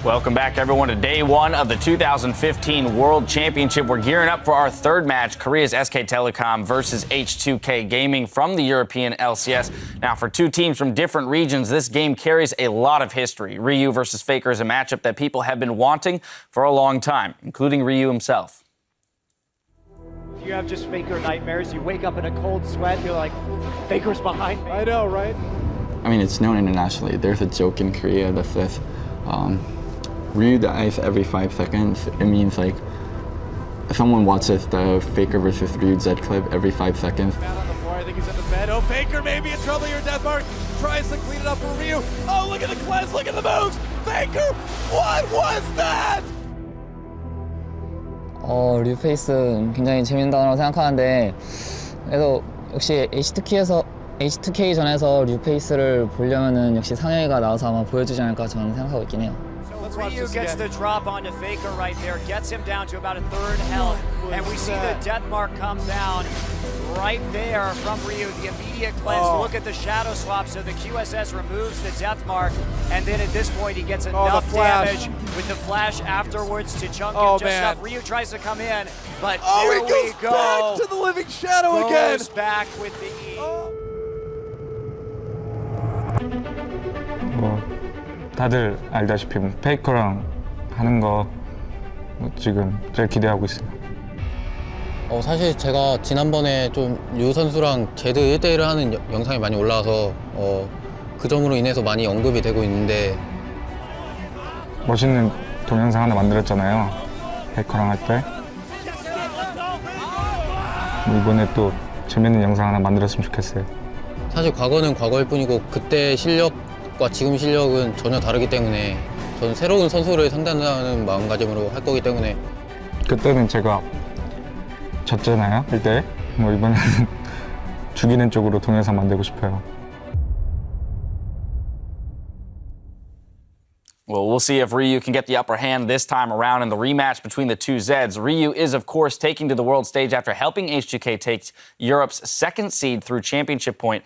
Welcome back, everyone, to day one of the 2015 World Championship. We're gearing up for our third match, Korea's SK Telecom versus H2K Gaming from the European LCS. Now, for two teams from different regions, this game carries a lot of history. Ryu versus Faker is a matchup that people have been wanting for a long time, including Ryu himself. If you have just Faker nightmares, you wake up in a cold sweat, you're like, Faker's behind me. I know, right? I mean, it's known internationally. There's a joke in Korea that says, Ryu dies every 5 seconds. It means like someone watches the Faker versus Ryu Zed clip every 5 seconds. Man on the floor, I think he's in the bed. Oh, Faker may be in trouble here. Deathmark tries to clean it up for Ryu. Oh, look at the cleanse, look at the moves. Faker, what was that? 류페이스 굉장히 재밌다고 생각하는데 그래도 역시 H2K 전에서 류페이스를 보려면은 역시 상영이가 나와서 아마 보여주지 않을까 저는 생각하고 있긴 해요. Ryu gets the drop onto Faker right there, gets him down to about a third health, and we see the death mark come down right there from Ryu. The immediate cleanse, look at the shadow swap, so the QSS removes the death mark, and then at this point he gets enough damage with the flash afterwards to chunk him just up. Ryu tries to come in, but there we go. Back to the living shadow again. Goes back with the E. 다들 알다시피 페이커랑 하는 거 지금 제일 기대하고 있습니다. 사실 제가 지난번에 좀 류 선수랑 제드 1대1을 하는 영상이 많이 올라와서 그 점으로 인해서 많이 언급이 되고 있는데 멋있는 동영상 하나 만들었잖아요. 페이커랑 할 때. 이번에 또 재밌는 영상 하나 만들었으면 좋겠어요. 사실 과거는 과거일 뿐이고 그때 실력과 지금 실력은 전혀 다르기 때문에 저는 새로운 선수를 상대한다는 마음가짐으로 할 거기 때문에 그때는 제가 졌잖아요, 1대1. 이번에는 죽이는 쪽으로 동영상 만들고 싶어요. Well, we'll see if Ryu can get the upper hand this time around in the rematch between the two Zeds. Ryu is, of course, taking to the world stage after helping H2K take Europe's second seed through championship point,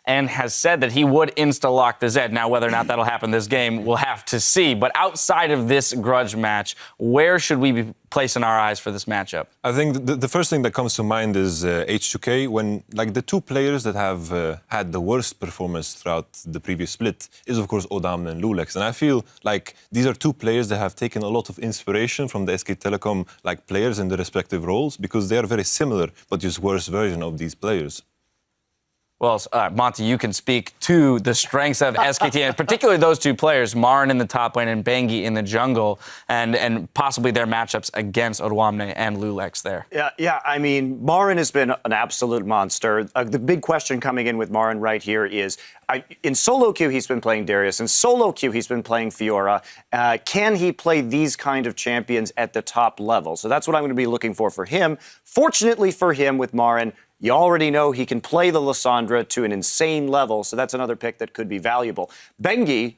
and has said that he would insta-lock the Zed. Now, whether or not that'll happen this game, we'll have to see. But outside of this grudge match, where should we be placing our eyes for this matchup? I think the first thing that comes to mind is H2K, when the two players that have had the worst performance throughout the previous split is, of course, Odamne and Lulex. And I feel like these are two players that have taken a lot of inspiration from the SK Telecom players in their respective roles, because they are very similar, but just worse version of these players. Well, Monty, you can speak to the strengths of SKT, and particularly those two players, Marin in the top lane and Bengi in the jungle, and possibly their matchups against Odwamne and Lulex there. Yeah. I mean, Marin has been an absolute monster. The big question coming in with Marin right here is, in solo queue, he's been playing Darius. In solo queue, he's been playing Fiora. Can he play these kind of champions at the top level? So that's what I'm going to be looking for him. Fortunately for him with Marin, you already know he can play the Lissandra to an insane level, so that's another pick that could be valuable. Bengi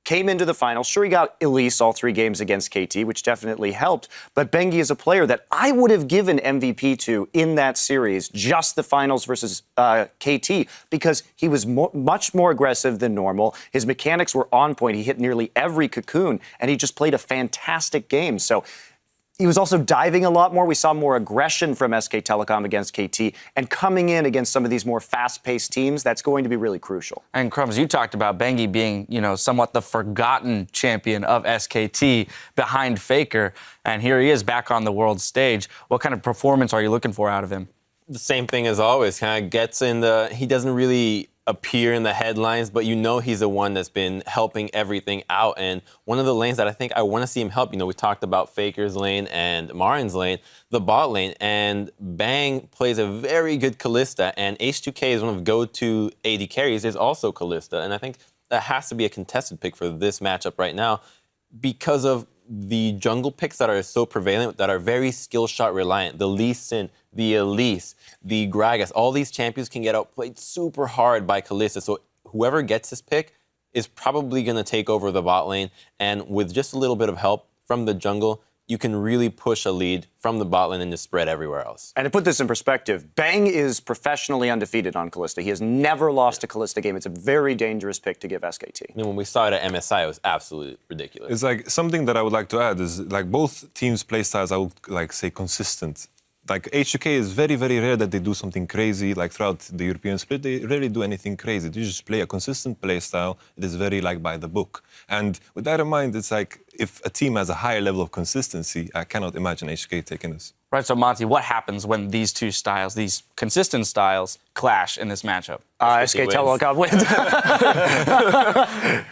came into the final. Sure, he got Elise all 3 games against KT, which definitely helped, but Bengi is a player that I would have given MVP to in that series, just the finals versus KT, because he was much more aggressive than normal. His mechanics were on point. He hit nearly every cocoon, and he just played a fantastic game. So he was also diving a lot more. We saw more aggression from SK Telecom against KT, and coming in against some of these more fast-paced teams, that's going to be really crucial. And Crumbs, you talked about Bengi being, somewhat the forgotten champion of SKT behind Faker, and here he is back on the world stage. What kind of performance are you looking for out of him? The same thing as always. Kind of gets in he doesn't really appear in the headlines, but he's the one that's been helping everything out. And one of the lanes that I think I want to see him help, we talked about Faker's lane and Marin's lane, the bot lane, and Bang plays a very good Kalista, and H2K is one of go-to AD carries, is also Kalista. And I think that has to be a contested pick for this matchup right now because of the jungle picks that are so prevalent, that are very skill shot reliant. The Lee Sin, the Elise, the Gragas, all these champions can get outplayed super hard by Kalista. So whoever gets this pick is probably going to take over the bot lane. And with just a little bit of help from the jungle, you can really push a lead from the bot lane and just spread everywhere else. And to put this in perspective, Bang is professionally undefeated on Kalista. He has never lost a Kalista game. It's a very dangerous pick to give SKT. I mean, when we saw it at MSI, it was absolutely ridiculous. It's like something that I would like to add is like both teams' play styles, I would like say consistent. Like H2K is very, very rare that they do something crazy. Like throughout the European split, they rarely do anything crazy. They just play a consistent play style. It is very like by the book. And with that in mind, it's like if a team has a higher level of consistency, I cannot imagine H2K taking this. Right, so Monty, what happens when these two styles, these consistent styles, clash in this matchup? SK Telecom wins.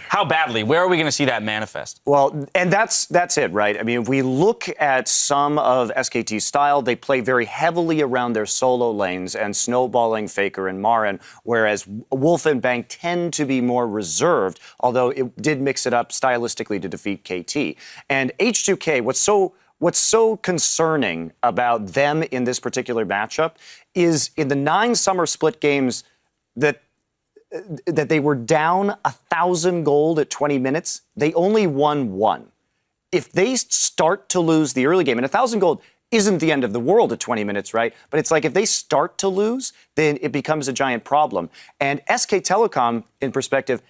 How badly? Where are we going to see that manifest? Well, and that's it, right? I mean, if we look at some of SKT's style, they play very heavily around their solo lanes and snowballing Faker and Marin, whereas Wolf and Bang tend to be more reserved, although it did mix it up stylistically to defeat KT. And H2K, what's so concerning about them in this particular matchup is in the 9 summer split games that they were down 1,000 gold at 20 minutes, they only won 1. If they start to lose the early game, and 1,000 gold isn't the end of the world at 20 minutes, right? But it's like if they start to lose, then it becomes a giant problem. And SK Telecom, in perspective,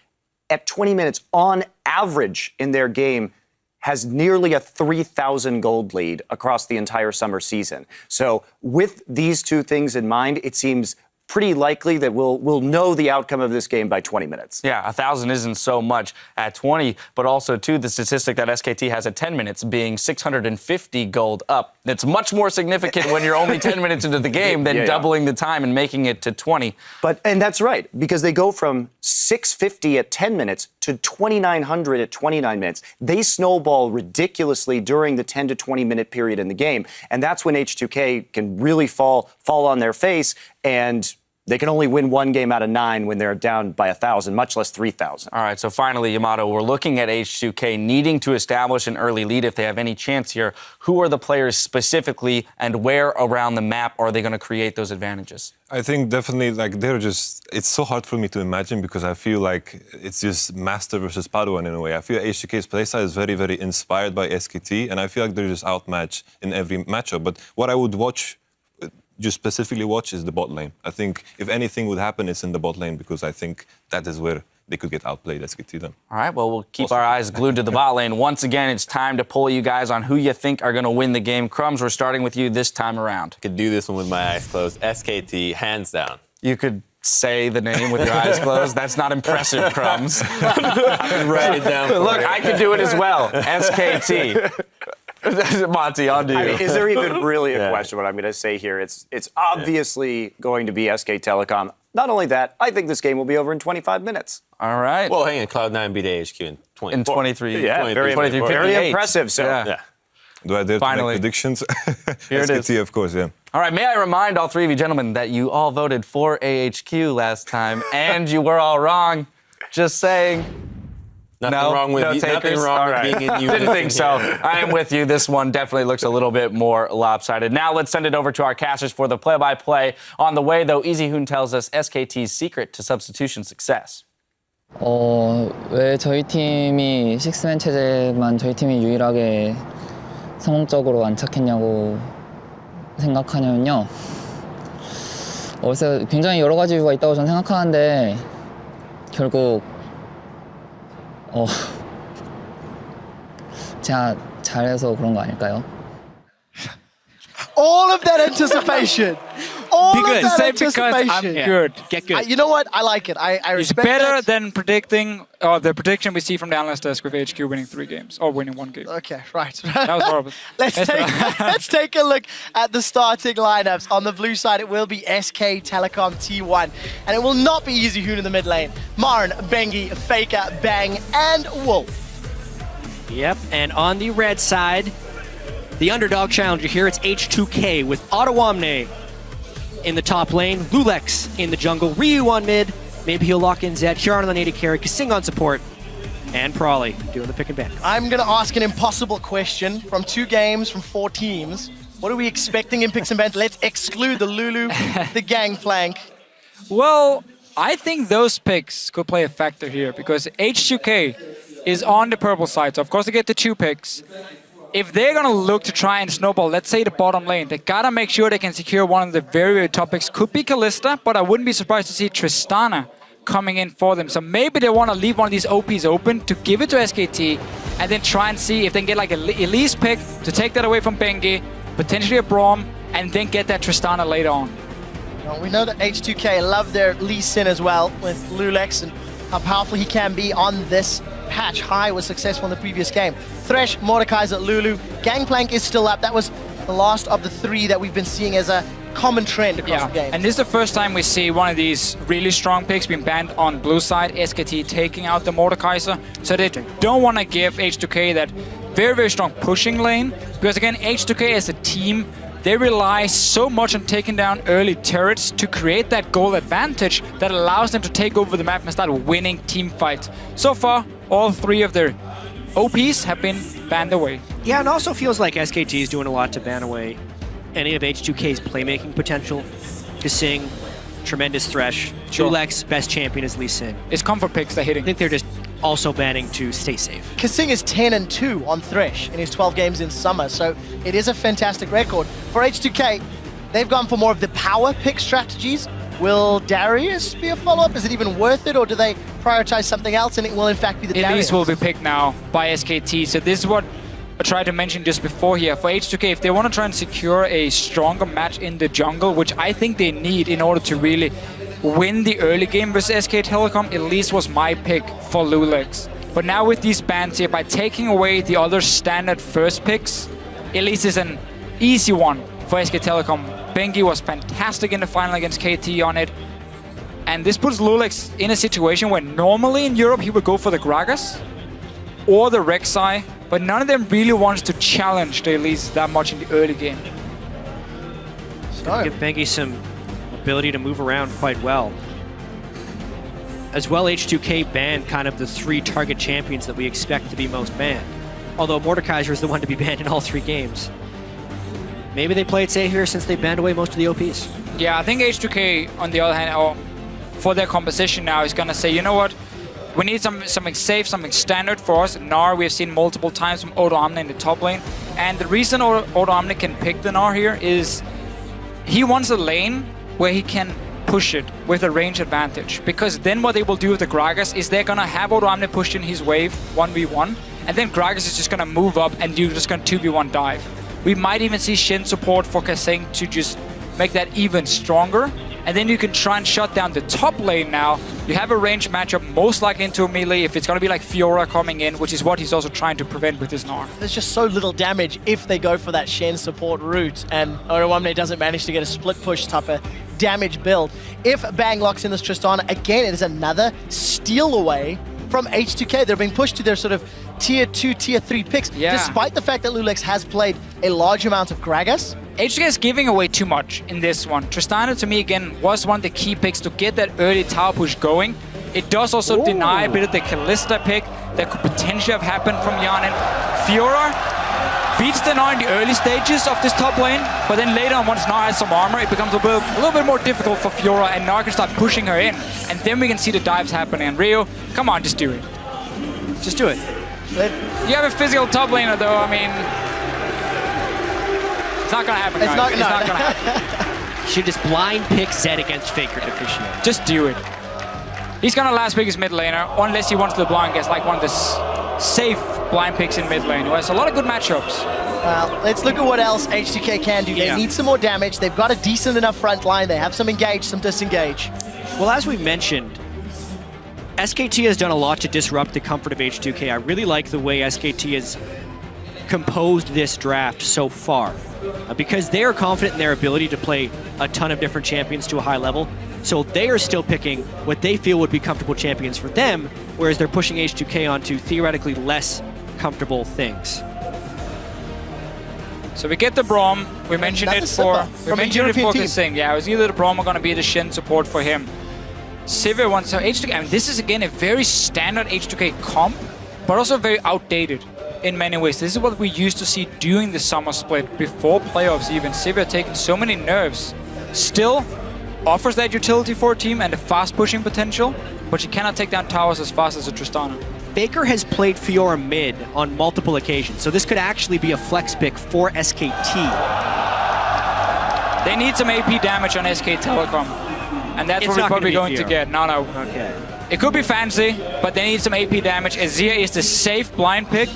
at 20 minutes on average in their game, has nearly a 3,000 gold lead across the entire summer season. So with these two things in mind, it seems pretty likely that we'll know the outcome of this game by 20 minutes. Yeah, 1,000 isn't so much at 20, but also, too, the statistic that SKT has at 10 minutes being 650 gold up. It's much more significant when you're only 10 minutes into the game than doubling the time and making it to 20. And that's right, because they go from 650 at 10 minutes to 2,900 at 29 minutes. They snowball ridiculously during the 10 to 20 minute period in the game. And that's when H2K can really fall on their face, and they can only win 1 game out of 9 when they're down by 1,000, much less 3,000. All right, so finally, Yamato, we're looking at H2K needing to establish an early lead if they have any chance here. Who are the players specifically, and where around the map are they going to create those advantages? I think definitely, like, it's so hard for me to imagine because I feel like it's just Master versus Padawan in a way. I feel H2K's playstyle is very, very inspired by SKT, and I feel like they're just outmatched in every matchup. But what I would just specifically watch is the bot lane. I think if anything would happen, it's in the bot lane because I think that is where they could get outplayed, SKT then. All right, well, we'll keep our eyes glued to the bot lane. Once again, it's time to poll you guys on who you think are going to win the game. Crumbs, we're starting with you this time around. I could do this one with my eyes closed. SKT, hands down. You could say the name with your eyes closed. That's not impressive, Crumbs. I can write it down. Look, I could do it as well. SKT. Monty, on to you. I mean, is there even really a question what I'm going to say here? It's obviously going to be SK Telecom. Not only that, I think this game will be over in 25 minutes. All right. Well, hang on. Cloud9 beat AHQ in 24. In 23. Yeah, 23, very impressive. So, yeah. Do I dare Finally. to make predictions? Here it SKT, is. of course, yeah. All right, may I remind all three of you gentlemen that you all voted for AHQ last time, and you were all wrong. Just saying. Nothing No, wrong with no you. Nothing takers? wrong All with right. being in you. Didn't think so. I am with you. This one definitely looks a little bit more lopsided. Now let's send it over to our casters for the play-by-play. On the way, though, Easyhoon tells us SKT's secret to substitution success. 왜 저희 팀이 식스맨 체제만 저희 팀이 유일하게 성공적으로 안착했냐고 생각하냐면요. 그래서 굉장히 여러 가지 이유가 있다고 저는 생각하는데 결국 제가 잘해서 그런 거 아닐까요? All of that anticipation. All Be of good. that Say because anticipation. I'm good. Get good. You know what? I like it. I It's respect better that. than predicting the prediction we see from the analyst desk with HQ winning 3 games or winning 1 game. Okay, right. That was horrible. Let's take a look at the starting lineups. On the blue side, it will be SK Telecom T1, and it will not be Easyhoon in the mid lane. Marin, Bengi, Faker, Bang, and Wolf. Yep, and on the red side, the underdog challenger here, it's H2K with Ottawamne in the top lane, Lulex in the jungle, Ryu on mid, maybe he'll lock in Zed, Huron on the native carry, Kasing on support, and Prawley doing the pick and ban. I'm going to ask an impossible question from 2 games from 4 teams. What are we expecting in picks and bans? Let's exclude the Lulu, the Gangplank. Well, I think those picks could play a factor here because H2K is on the purple side. So of course they get the 2 picks. if they're going to look to try and snowball, let's say the bottom lane, they got to make sure they can secure one of the very, very top picks. Could be Kalista, but I wouldn't be surprised to see Tristana coming in for them. So maybe they want to leave one of these OPs open to give it to SKT and then try and see if they can get like a Elise pick to take that away from Bengi, potentially a Braum, and then get that Tristana later on. Well, we know that H2K love their Lee Sin as well with Lulex and how powerful he can be on this patch. High was successful in the previous game. Thresh, Mordekaiser, Lulu. Gangplank is still up. That was the last of the 3 that we've been seeing as a common trend across the game. And this is the first time we see one of these really strong picks being banned on blue side, SKT taking out the Mordekaiser. So they don't want to give H2K that very, very strong pushing lane, because again, H2K as a team, they rely so much on taking down early turrets to create that goal advantage that allows them to take over the map and start winning team fights. So far, all 3 of their OPs have been banned away. Yeah, and also feels like SKT is doing a lot to ban away any of H2K's playmaking potential. Kasing, tremendous Thresh. Lulex, best champion is Lee Sin. It's comfort picks they're hitting. I think they're just also banning to stay safe. Kasing is 10-2 on Thresh in his 12 games in summer, so it is a fantastic record. For H2K, they've gone for more of the power pick strategies. Will Darius be a follow-up? Is it even worth it, or do they prioritize something else and it will in fact be the Darius? Elise will be picked now by SKT, so this is what I tried to mention just before here. For H2K, if they want to try and secure a stronger match in the jungle, which I think they need in order to really win the early game versus SK Telecom, Elise was my pick for Lulex. But now with these bans here, by taking away the other standard first picks, Elise is an easy one for SK Telecom. Bengi was fantastic in the final against KT on it. And this puts Lulex in a situation where normally in Europe he would go for the Gragas or the Rek'Sai, but none of them really wants to challenge the Elise that much in the early game. So give Bengi some ability to move around quite well. As well, H2K banned kind of the 3 target champions that we expect to be most banned. Although Mordekaiser is the one to be banned in all 3 games. Maybe they play it safe here since they banned away most of the OPs. Yeah, I think H2K, on the other hand, for their composition now, is going to say, you know what? We need something safe, something standard for us. Gnar, we have seen multiple times from Odo Omni in the top lane. And the reason Odo Omni can pick the Gnar here is he wants a lane where he can push it with a range advantage. Because then what they will do with the Gragas is they're going to have Odo Omni pushed in his wave 1v1. And then Gragas is just going to move up and you're just going to 2v1 dive. We might even see Shin support for Kasing to just make that even stronger. And then you can try and shut down the top lane now. You have a ranged matchup, most likely into a melee if it's going to be like Fiora coming in, which is what he's also trying to prevent with his Gnar. there's just so little damage if they go for that Shen support route, and Odo Omni doesn't manage to get a split push type of damage build. If Bang locks in this Tristana, again, it is another steal away from H2K. They're being pushed to their sort of tier 2, tier 3 picks, despite the fact that Lulex has played a large amount of Gragas. H2K is giving away too much in this one. Tristana, to me, again, was one of the key picks to get that early tower push going. It does also deny a bit of the Kalista pick that could potentially have happened from Yanin. Fiora beats the Gnar in the early stages of this top lane, but then later on, once Gnar has some armor, it becomes a little bit more difficult for Fiora, and Gnar can start pushing her in. And then we can see the dives happening. And Rio, come on, just do it. Just do it. You have a physical top laner, though. I mean, it's not gonna happen, guys. It's not gonna happen. Should just blind pick Zed against Faker to officiate. Just do it. He's gonna last pick his mid laner, unless he wants the blind guess like one of the safe blind picks in mid lane, who has a lot of good matchups. Well, let's look at what else H2K can do. They need some more damage. They've got a decent enough front line. They have some engage, some disengage. Well, as we mentioned, SKT has done a lot to disrupt the comfort of H2K. I really like the way SKT has composed this draft so far because they are confident in their ability to play a ton of different champions to a high level. So they are still picking what they feel would be comfortable champions for them, whereas they're pushing H2K onto theoretically less comfortable things. So we get the Braum. We mentioned it for Kasing. Yeah, it was either the Braum or going to be the Shin support for him. Sivir wants H2K. I mean, this is again a very standard H2K comp, but also very outdated in many ways. This is what we used to see during the summer split, before playoffs even. Sivir taking so many nerfs, still offers that utility for a team and a fast pushing potential, but you cannot take down towers as fast as a Tristana. Faker has played Fiora mid on multiple occasions, so this could actually be a flex pick for SKT. They need some AP damage on SK Telecom, and that's It's what we're not probably gonna be going to Fiora. get. No. Okay. It could be fancy, but they need some AP damage. Azir is the safe blind pick.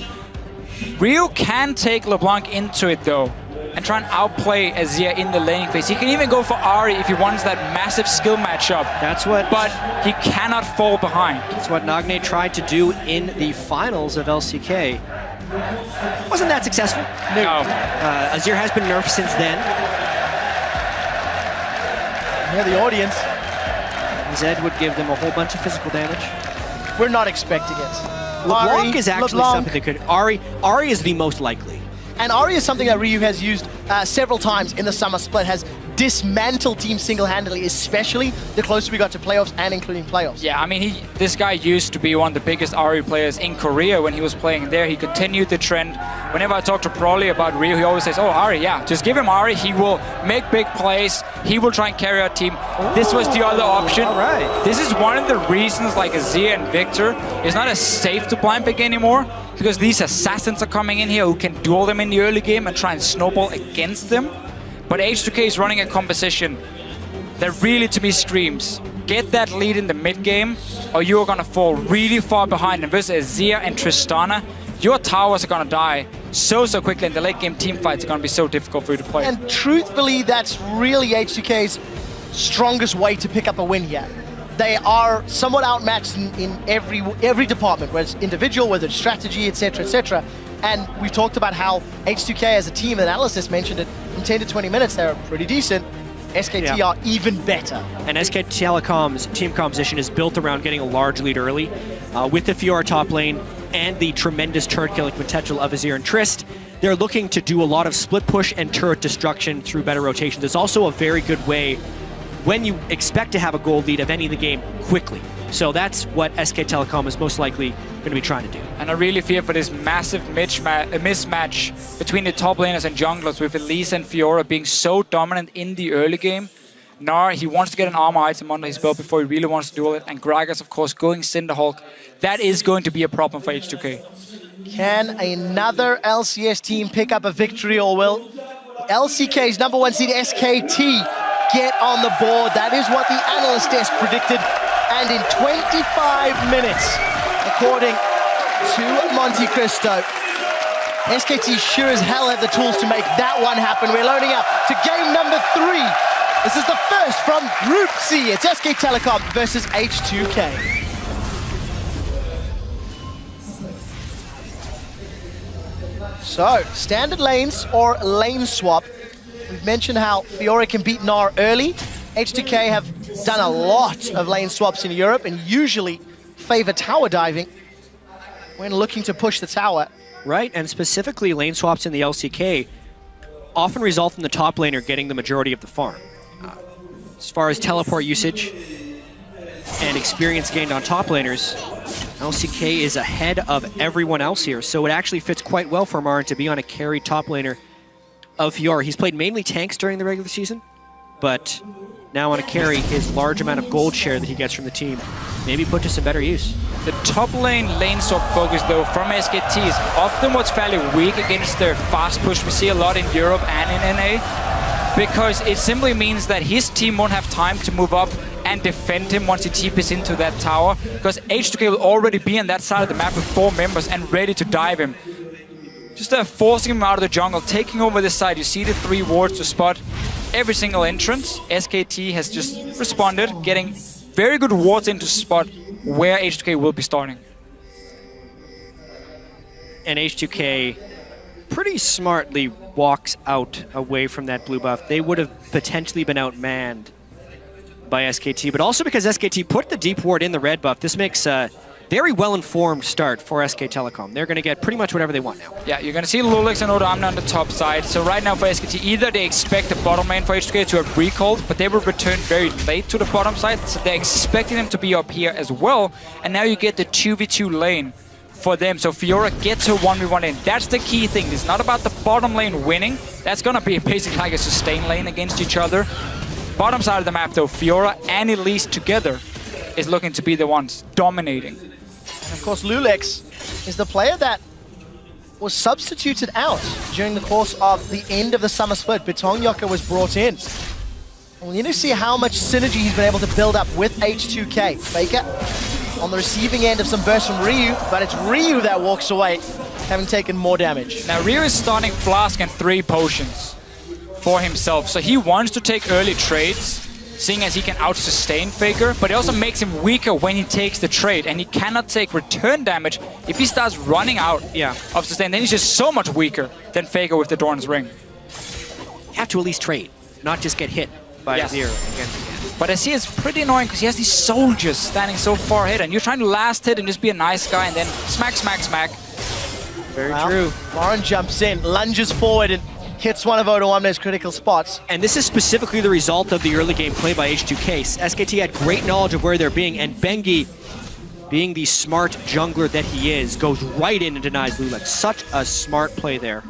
Ryu can take LeBlanc into it though, and try and outplay Azir in the laning phase. He can even go for Ahri if he wants that massive skill matchup. That's what. But he cannot fall behind. That's what Nagne tried to do in the finals of LCK. Wasn't that successful? No. Azir has been nerfed since then. Yeah, the audience, Zed would give them a whole bunch of physical damage. we're not expecting it. LeBlanc Ahri, is actually LeBlanc, something that could. Ahri is the most likely. And Ahri is something that Ryu has used several times in the summer split, has dismantled teams single-handedly, especially the closer we got to playoffs and including playoffs. Yeah, I mean, this guy used to be one of the biggest Ahri players in Korea when he was playing there. He continued the trend. Whenever I talk to Prolly about Ryu, he always says, oh, Ahri, yeah, just give him Ahri. He will make big plays. He will try and carry our team. This was the other option. All right. This is one of the reasons like Azir and Victor is not as safe to blind pick anymore, because these assassins are coming in here who can duel them in the early game and try and snowball against them. But H2K is running a composition that really, to me, screams, get that lead in the mid game, or you're gonna fall really far behind. And versus Azir and Tristana, your towers are gonna die so quickly, and the late game team fights are gonna be so difficult for you to play. And truthfully, that's really H2K's strongest way to pick up a win here. They are somewhat outmatched in every department, whether it's individual, whether it's strategy, etc., etc. And we've talked about how H2K as a team, and Analysis mentioned it, from 10 to 20 minutes, they're pretty decent. SKT are even better. And SK Telecom's team composition is built around getting a large lead early. With the Fiora top lane and the tremendous turret killing potential of Azir and Trist, they're looking to do a lot of split push and turret destruction through better rotations. It's also a very good way when you expect to have a gold lead of ending the game quickly. So that's what SK Telecom is most likely going to be trying to do. And I really fear for this massive mismatch between the top laners and junglers, with Elise and Fiora being so dominant in the early game. Gnar, he wants to get an armor item under his belt before he really wants to duel it. And Gragas, of course, going Cinderhulk. That is going to be a problem for H2K. Can another LCS team pick up a victory, or will LCK's number one seed SKT get on the board? That is what the analyst desk predicted. And in 25 minutes, according to Monte Cristo, SKT sure as hell have the tools to make that one happen. We're loading up to game number 3. This is the first from Group C. It's SK Telecom versus H2K. So, standard lanes or lane swap. We've mentioned how Fiora can beat Gnar early. H2K have done a lot of lane swaps in Europe and usually favor tower diving when looking to push the tower. Right, and specifically lane swaps in the LCK often result in the top laner getting the majority of the farm. As far as teleport usage and experience gained on top laners, LCK is ahead of everyone else here, so it actually fits quite well for Marin to be on a carry top laner of Fiora. He's played mainly tanks during the regular season, but now on a carry, his large amount of gold share that he gets from the team maybe put to some better use. The top lane swap focus, though, from SKT is often what's fairly weak against their fast push we see a lot in Europe and in NA, because it simply means that his team won't have time to move up and defend him once he TPs into that tower, because H2K will already be on that side of the map with 4 members and ready to dive him. Just forcing him out of the jungle, taking over this side. You see the 3 wards to spot every single entrance. SKT has just responded, getting very good wards into spot where H2K will be starting. And H2K pretty smartly walks out away from that blue buff. They would have potentially been outmanned by SKT, but also because SKT put the deep ward in the red buff, this makes a very well-informed start for SK Telecom. They're going to get pretty much whatever they want now. Yeah, you're going to see Lulex and Odoamne on the top side. So right now for SKT, either they expect the bottom lane for H2K to have recalled, but they will return very late to the bottom side, so they're expecting them to be up here as well. And now you get the 2v2 lane for them. So Fiora gets her 1v1 lane. That's the key thing. It's not about the bottom lane winning. That's going to be basically like a sustain lane against each other. Bottom side of the map, though, Fiora and Elise together is looking to be the ones dominating. Of course, Lulex is the player that was substituted out during the course of the end of the summer split. Betongyaka was brought in. And we need to see how much synergy he's been able to build up with H2K. Faker on the receiving end of some bursts from Ryu, but it's Ryu that walks away, having taken more damage. Now Ryu is starting Flask and 3 potions for himself, so he wants to take early trades, seeing as he can out-sustain Faker, but it also makes him weaker when he takes the trade, and he cannot take return damage if he starts running out of sustain. Then he's just so much weaker than Faker with the Doran's Ring. You have to at least trade, not just get hit by Zero again. But I see it's pretty annoying because he has these soldiers standing so far ahead, and you're trying to last hit and just be a nice guy, and then smack, smack, smack. Very true. Lauren jumps in, lunges forward, and hits one of Odoamne's critical spots. And this is specifically the result of the early game play by H2K. SKT had great knowledge of where they're being, and Bengi, being the smart jungler that he is, goes right in and denies Lulex. Such a smart play there.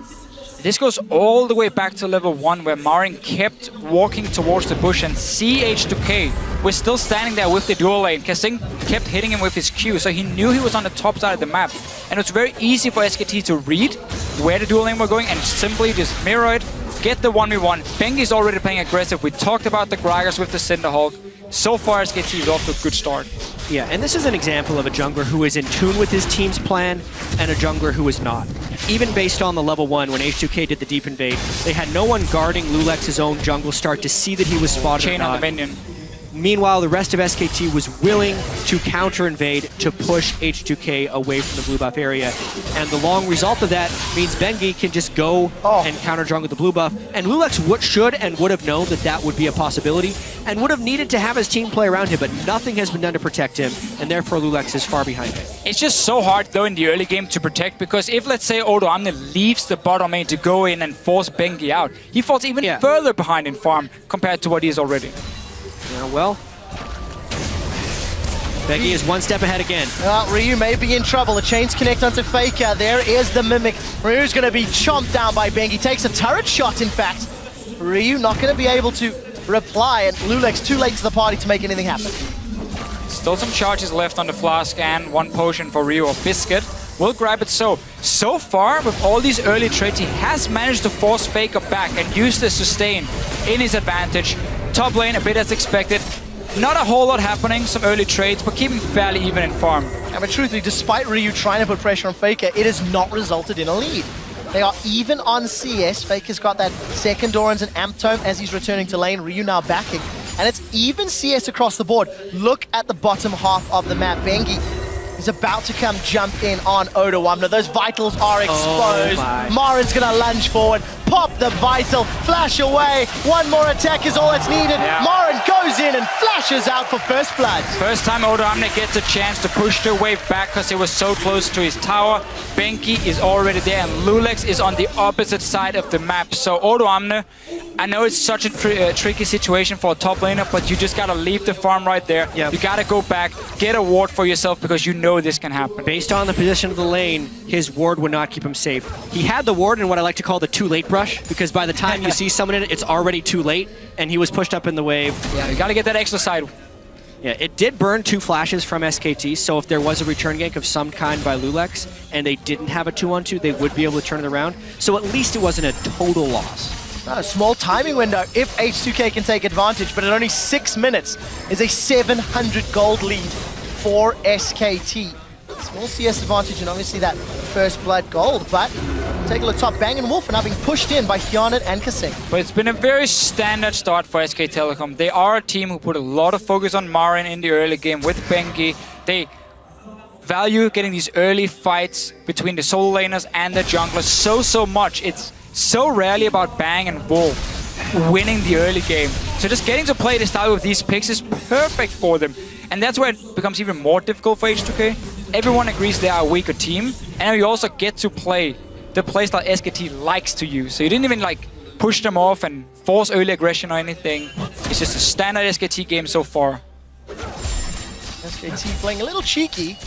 This goes all the way back to level 1, where Marin kept walking towards the bush, and H2K was still standing there with the dual lane. Kasing kept hitting him with his Q, so he knew he was on the top side of the map. And it's very easy for SKT to read where the dual lane were going and simply just mirror it, get the 1v1. Bengi's already playing aggressive. We talked about the Gragas with the Cinderhulk. So far, SKT is off to a good start. Yeah, and this is an example of a jungler who is in tune with his team's plan and a jungler who is not. Even based on the level 1, when H2K did the deep invade, they had no one guarding Lulex's own jungle start to see that he was spotted Chain or not. on the minion. Meanwhile, the rest of SKT was willing to counter-invade to push H2K away from the blue buff area. And the long result of that means Bengi can just go and counter-jungle the blue buff. And Lulex should and would have known that that would be a possibility and would have needed to have his team play around him, but nothing has been done to protect him, and therefore Lulex is far behind him. It's just so hard, though, in the early game to protect, because if, let's say, Odoamne leaves the bottom lane to go in and force Bengi out, he falls even further behind in farm compared to what he is already. Yeah, well, Bengi is one step ahead again. Ryu may be in trouble. The chains connect onto Faker. There is the Mimic. Ryu's going to be chomped down by Bengi. Takes a turret shot, in fact. Ryu not going to be able to reply, and Lulex too late to the party to make anything happen. Still some charges left on the Flask and 1 potion for Ryu or Biscuit. We'll grab it so far, with all these early trades, he has managed to force Faker back and use the sustain in his advantage. Top lane, a bit as expected. Not a whole lot happening, some early trades, but keeping fairly even in farm. Yeah, but truthfully, despite Ryu trying to put pressure on Faker, it has not resulted in a lead. They are even on CS. Faker's got that second Doran's and Amp Tome as he's returning to lane. Ryu now backing. And it's even CS across the board. Look at the bottom half of the map. Bengi is about to come jump in on Odoamne. Those vitals are exposed. Marin's gonna lunge forward, pop the vital, flash away. One more attack is all that's needed. Marin goes in and flashes out for first blood. First time Odoamne gets a chance to push their wave back because he was so close to his tower. Bengi is already there, and Lulex is on the opposite side of the map. So Odoamne, I know it's such a tricky situation for a top laner, but you just gotta leave the farm right there. You gotta go back, get a ward for yourself, because you know this can happen. Based on the position of the lane, his ward would not keep him safe. He had the ward in what I like to call the too late brush, because by the time you see someone in it, it's already too late, and he was pushed up in the wave. Yeah, you gotta get that extra side. Yeah, it did burn 2 flashes from SKT, so if there was a return gank of some kind by Lulex, and they didn't have a 2-on-2, they would be able to turn it around. So at least it wasn't a total loss. A small timing window if H2K can take advantage, but at only 6 minutes is a 700 gold lead for SKT. Small CS advantage and obviously that first blood gold, but take a look top. Bang and Wolf are now being pushed in by Hyanet and Kasing. But it's been a very standard start for SK Telecom. They are a team who put a lot of focus on Marin in the early game with Bengi. They value getting these early fights between the solo laners and the junglers so much. It's so rarely about Bang and Wolf winning the early game. So just getting to play the style with these picks is perfect for them. And that's where it becomes even more difficult for H2K. Everyone agrees they are a weaker team, and you also get to play the playstyle SKT likes to use. So you didn't even like push them off and force early aggression or anything. It's just a standard SKT game so far. SKT playing a little cheeky.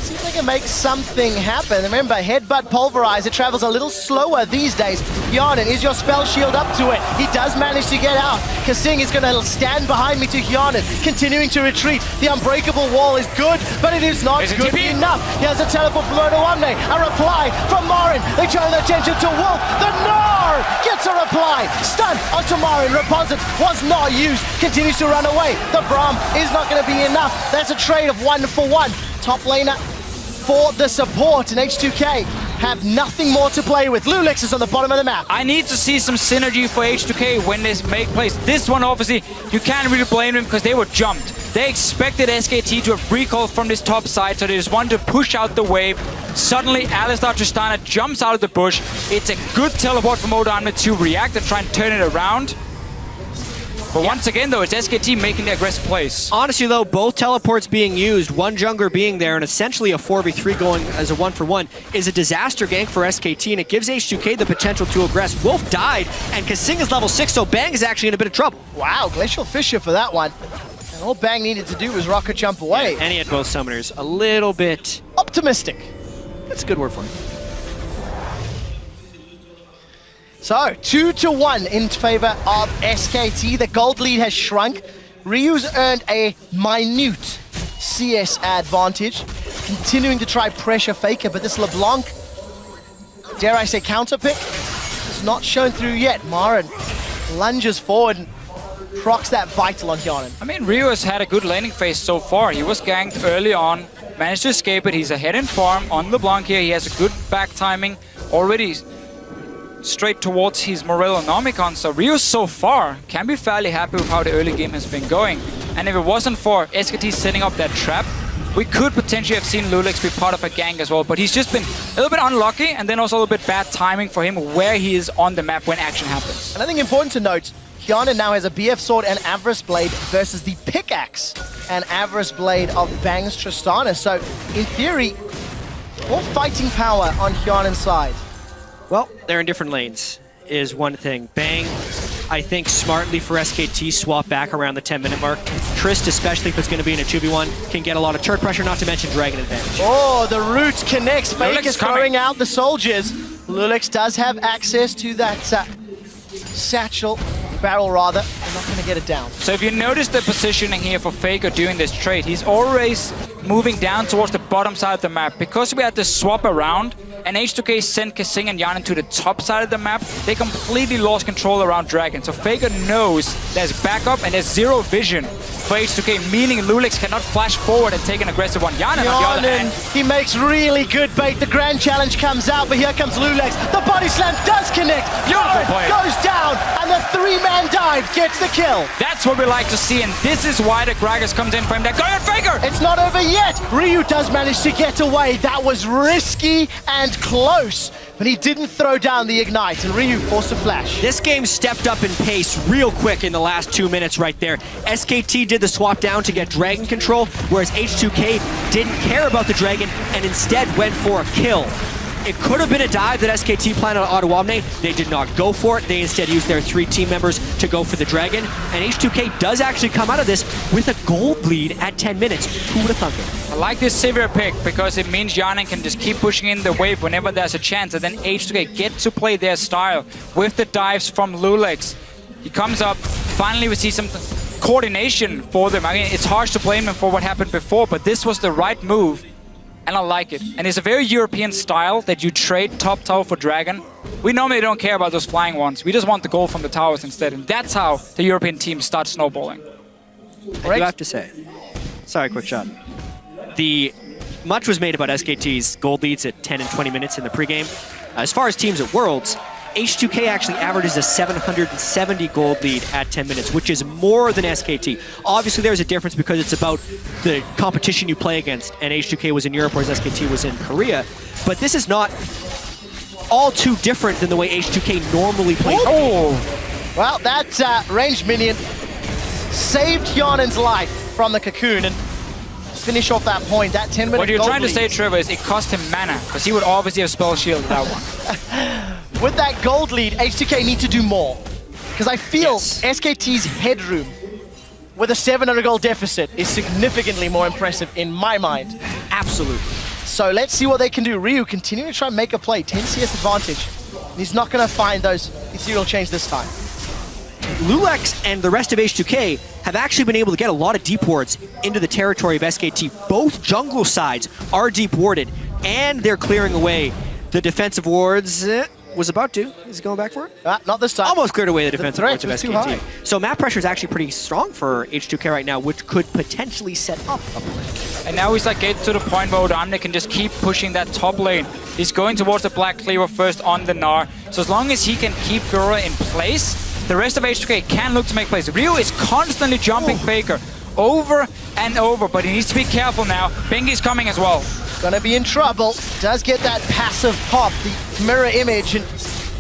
see if they can make something happen. Remember, Headbutt Pulverizer travels a little slower these days. Hyonin, is your spell shield up to it? He does manage to get out. Kasing is going to stand behind me to Hyonin, continuing to retreat. The unbreakable wall is good, but it is not good enough. He has a teleport from Odoamne, a reply from Marin. They turn their attention to Wolf. The Gnar gets a reply. Stun onto Marin. Reposit was not used. Continues to run away. The Braum is not going to be enough. That's a trade of 1-for-1. Top laner for the support, and H2K have nothing more to play with. Lulex is on the bottom of the map. I need to see some synergy for H2K when this make plays. This one, obviously, you can't really blame them because they were jumped. They expected SKT to have recalled from this top side, so they just wanted to push out the wave. Suddenly, Alistar Tristana jumps out of the bush. It's a good teleport from Odoamne to react and try and turn it around. But once again, though, it's SKT making the aggressive plays. Honestly, though, both teleports being used, one jungler being there, and essentially a 4v3 going as a 1-for-1 is a disaster gank for SKT, and it gives H2K the potential to aggress. Wolf died, and Kasing is level 6, so Bang is actually in a bit of trouble. Wow, Glacial Fissure for that one. And all Bang needed to do was rocket jump away. Yeah, and he had both summoners. A little bit optimistic. That's a good word for it. So, 2-1 in favor of SKT. The gold lead has shrunk. Ryu's earned a minute CS advantage, continuing to try pressure Faker, but this LeBlanc, dare I say counterpick, is not shown through yet. Marin lunges forward and procs that Vital on Hyonin. I mean, Ryu has had a good laning phase so far. He was ganked early on, managed to escape it. He's ahead in farm on LeBlanc here. He has a good back timing already straight towards his Morello Nomicon. So Ryu so far can be fairly happy with how the early game has been going. And if it wasn't for SKT setting up that trap, we could potentially have seen Lulex be part of a gank as well. But he's just been a little bit unlucky, and then also a little bit bad timing for him where he is on the map when action happens. And I think important to note, Hyonin now has a BF Sword and Avarice Blade versus the Pickaxe and Avarice Blade of Bang's Tristana. So, in theory, more fighting power on Hyonin's side. Well, they're in different lanes, is one thing. Bang, I think smartly for SKT, swap back around the 10-minute mark. Trist, especially if it's going to be in a 2v1, can get a lot of turret pressure, not to mention Dragon advantage. Oh, the root connects. Fake is coming. throwing out the soldiers. Lulex does have access to that satchel, barrel rather. They're not going to get it down. So if you notice the positioning here for Faker doing this trade, he's always moving down towards the bottom side of the map. Because we had to swap around, and H2K sent Kasing and Hyonin to the top side of the map, they completely lost control around Dragon. So Faker knows there's backup and there's zero vision for H2K, meaning Lulex cannot flash forward and take an aggressive one. Hyonin, on the other hand, he makes really good bait. The grand challenge comes out, but here comes Lulex. The body slam does connect. Beautiful play. Goes down, and the three-man dive gets the kill. that's what we like to see, and this is why the Gragas comes in for him. Go ahead, Faker! It's not over yet. Ryu does manage to get away. That was risky and close, but he didn't throw down the ignite, and Ryu forced a flash. This game stepped up in pace real quick in the last 2 minutes right there. SKT did the swap down to get Dragon control, whereas H2K didn't care about the Dragon and instead went for a kill. It could have been a dive that SKT planned on Odoamne. They did not go for it. They instead used their 3 team members to go for the Dragon. And H2K does actually come out of this with a gold lead at 10 minutes. Who would have thunk it? I like this Sivir pick because it means Hyonin can just keep pushing in the wave whenever there's a chance, and then H2K get to play their style with the dives from Lulex. He comes up. Finally, we see some coordination for them. I mean, it's harsh to blame him for what happened before, but this was the right move. And I like it. And it's a very European style that you trade top tower for Dragon. We normally don't care about those flying ones. We just want the gold from the towers instead. And that's how the European teams start snowballing. I do have to say, sorry, quick shot. Much was made about SKT's gold leads at 10 and 20 minutes in the pregame. As far as teams at Worlds, H2K actually averages a 770 gold lead at 10 minutes, which is more than SKT. Obviously, there's a difference because it's about the competition you play against, and H2K was in Europe, whereas SKT was in Korea. But this is not all too different than the way H2K normally plays. Oh! Well, that ranged minion saved Hyonin's life from the cocoon, and finish off that point, that 10-minute What you're gold trying to lead. say, Trevor, is it cost him mana, because he would obviously have spell shield that one. With that gold lead, H2K need to do more. Because I feel Yes. SKT's headroom with a 700 gold deficit is significantly more impressive in my mind. Absolutely. So let's see what they can do. Ryu continuing to try and make a play. 10 CS advantage. He's not going to find those ethereal chains this time. Lulex and the rest of H2K have actually been able to get a lot of deep wards into the territory of SKT. Both jungle sides are deep warded, and they're clearing away the defensive wards. Was about to. Is he going back for it? Not this time. Almost cleared away the defensive wards of was too high. SKT. So map pressure is actually pretty strong for H2K right now, which could potentially set up a play. And now he's like getting to the point where Odamne can just keep pushing that top lane. He's going towards the Black Cleaver first on the Gnar. So as long as he can keep Fiora in place, the rest of H2K can look to make plays. Ryu is constantly jumping Faker over and over, but he needs to be careful now. Bengi's coming as well. Gonna be in trouble. Does get that passive pop, the mirror image, and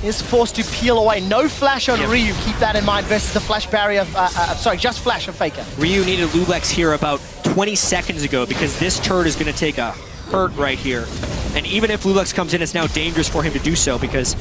is forced to peel away. No flash on Ryu, keep that in mind, versus the flash barrier of, just flash of Faker. Ryu needed Lulex here about 20 seconds ago because this turret is going to take a hurt right here. And even if Lulex comes in, it's now dangerous for him to do so because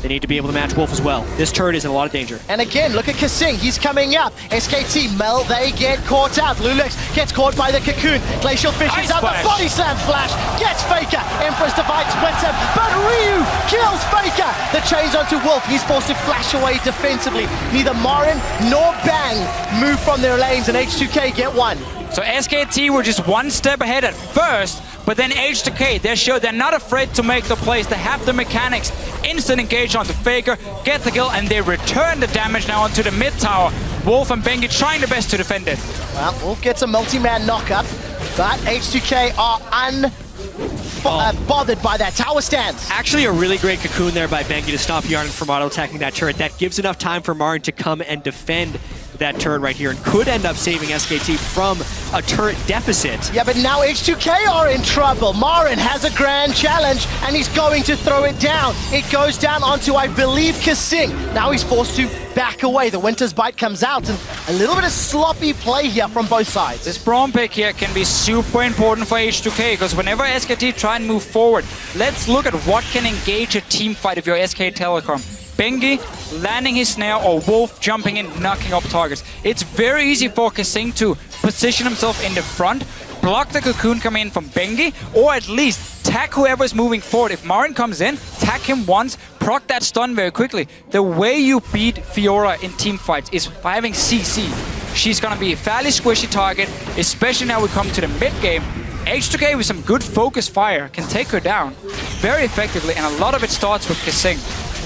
they need to be able to match Wolf as well. This turret is in a lot of danger. And again, look at Kasing. He's coming up. SKT, Mel, they get caught out. Lulex gets caught by the cocoon. Glacial Fish is out. The body slam flash gets Faker. Empress Divide splits him, but Ryu kills Faker. The chains onto Wolf. He's forced to flash away defensively. Neither Marin nor Bang move from their lanes, and H2K get one. So SKT were just one step ahead at first, but then H2K, they're not afraid to make the plays. They have the mechanics. Instant engage onto Faker, get the kill, and they return the damage now onto the mid tower. Wolf and Bengi trying their best to defend it. Well, Wolf gets a multi-man knockup, but H2K are unbothered by that tower stance. Actually, a really great cocoon there by Bengi to stop Yarn from auto-attacking that turret. That gives enough time for Marin to come and defend that turret right here and could end up saving SKT from a turret deficit. Yeah, but now H2K are in trouble. Marin has a grand challenge and he's going to throw it down. It goes down onto, I believe, Kasing. Now he's forced to back away. The Winter's Bite comes out and a little bit of sloppy play here from both sides. This Braum pick here can be super important for H2K because whenever SKT try and move forward, let's look at what can engage a team fight if you're SK Telecom. Bengi landing his snare or Wolf jumping in, knocking up targets. It's very easy for Kasing to position himself in the front, block the cocoon coming in from Bengi, or at least tag whoever's moving forward. If Marin comes in, tag him once, proc that stun very quickly. The way you beat Fiora in team fights is by having CC. She's gonna be a fairly squishy target, especially now we come to the mid game. H2K with some good focus fire can take her down very effectively, and a lot of it starts with Kasing.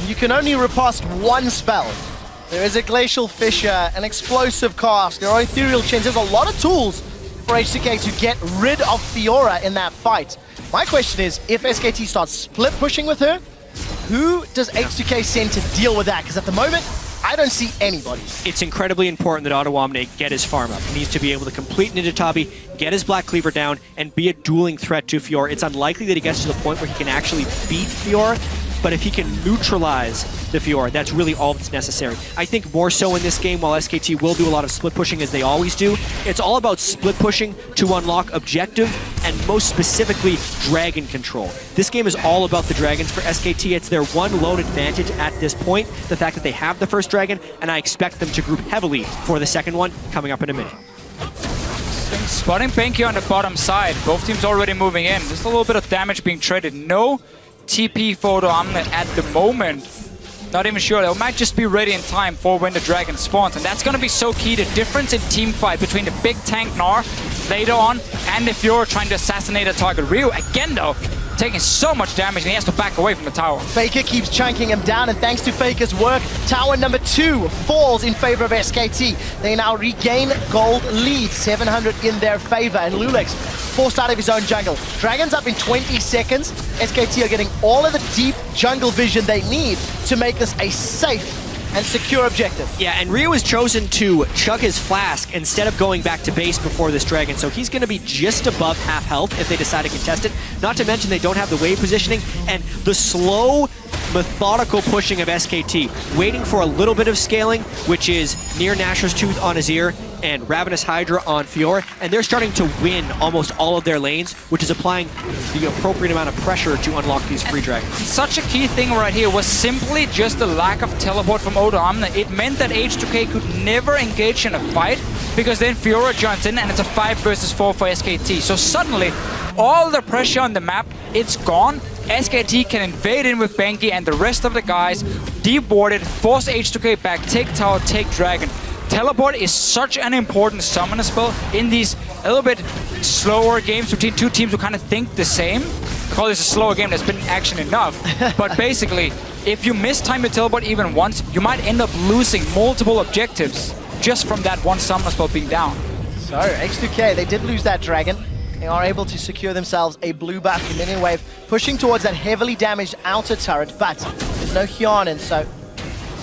You can only riposte one spell. There is a Glacial Fissure, an Explosive Cast, there are Ethereal Chains. There's a lot of tools for H2K to get rid of Fiora in that fight. My question is, if SKT starts split pushing with her, who does H2K send to deal with that? Because at the moment, I don't see anybody. It's incredibly important that Ottawamne get his farm up. He needs to be able to complete Ninja Tabi, get his Black Cleaver down, and be a dueling threat to Fiora. It's unlikely that he gets to the point where he can actually beat Fiora, but if he can neutralize the Fiora, that's really all that's necessary. I think more so in this game, while SKT will do a lot of split pushing as they always do, it's all about split pushing to unlock objective and most specifically dragon control. This game is all about the dragons for SKT. It's their one lone advantage at this point, the fact that they have the first dragon, and I expect them to group heavily for the second one coming up in a minute. Spotting Bengi on the bottom side. Both teams already moving in. Just a little bit of damage being traded. No TP for Odamne at the moment. Not even sure. They might just be ready in time for when the dragon spawns. And that's going to be so key. The difference in team fight between the big tank Gnar later on and if you're trying to assassinate a target. Ryu, again though, taking so much damage and he has to back away from the tower. Faker keeps chunking him down, and thanks to Faker's work, tower number 2 falls in favor of SKT. They now regain gold lead, 700 in their favor, and Lulex forced out of his own jungle. Dragon's up in 20 seconds. SKT are getting all of the deep jungle vision they need to make this a safe and secure objective. Yeah, and Ryu has chosen to chug his flask instead of going back to base before this dragon, so he's going to be just above half health if they decide to contest it. Not to mention they don't have the wave positioning, and the slow, methodical pushing of SKT, waiting for a little bit of scaling, which is near Nashor's Tooth on Azir and Ravenous Hydra on Fiora, and they're starting to win almost all of their lanes, which is applying the appropriate amount of pressure to unlock these free dragons. Such a key thing right here was simply just the lack of teleport from Odamne. It meant that H2K could never engage in a fight because then Fiora joins in and it's a 5 versus 4 for SKT. So suddenly, all the pressure on the map, it's gone. SKT can invade in with Bengi and the rest of the guys, deep warded, force H2K back, take tower, take dragon. Teleport is such an important summoner spell in these a little bit slower games between two teams who kind of think the same. I call this a slower game that's been in action enough. But basically, if you miss time your teleport even once, you might end up losing multiple objectives just from that one summoner spell being down. So, H2K, they did lose that dragon. They are able to secure themselves a blue buff from minion wave, pushing towards that heavily damaged outer turret, but there's no Hyanin, so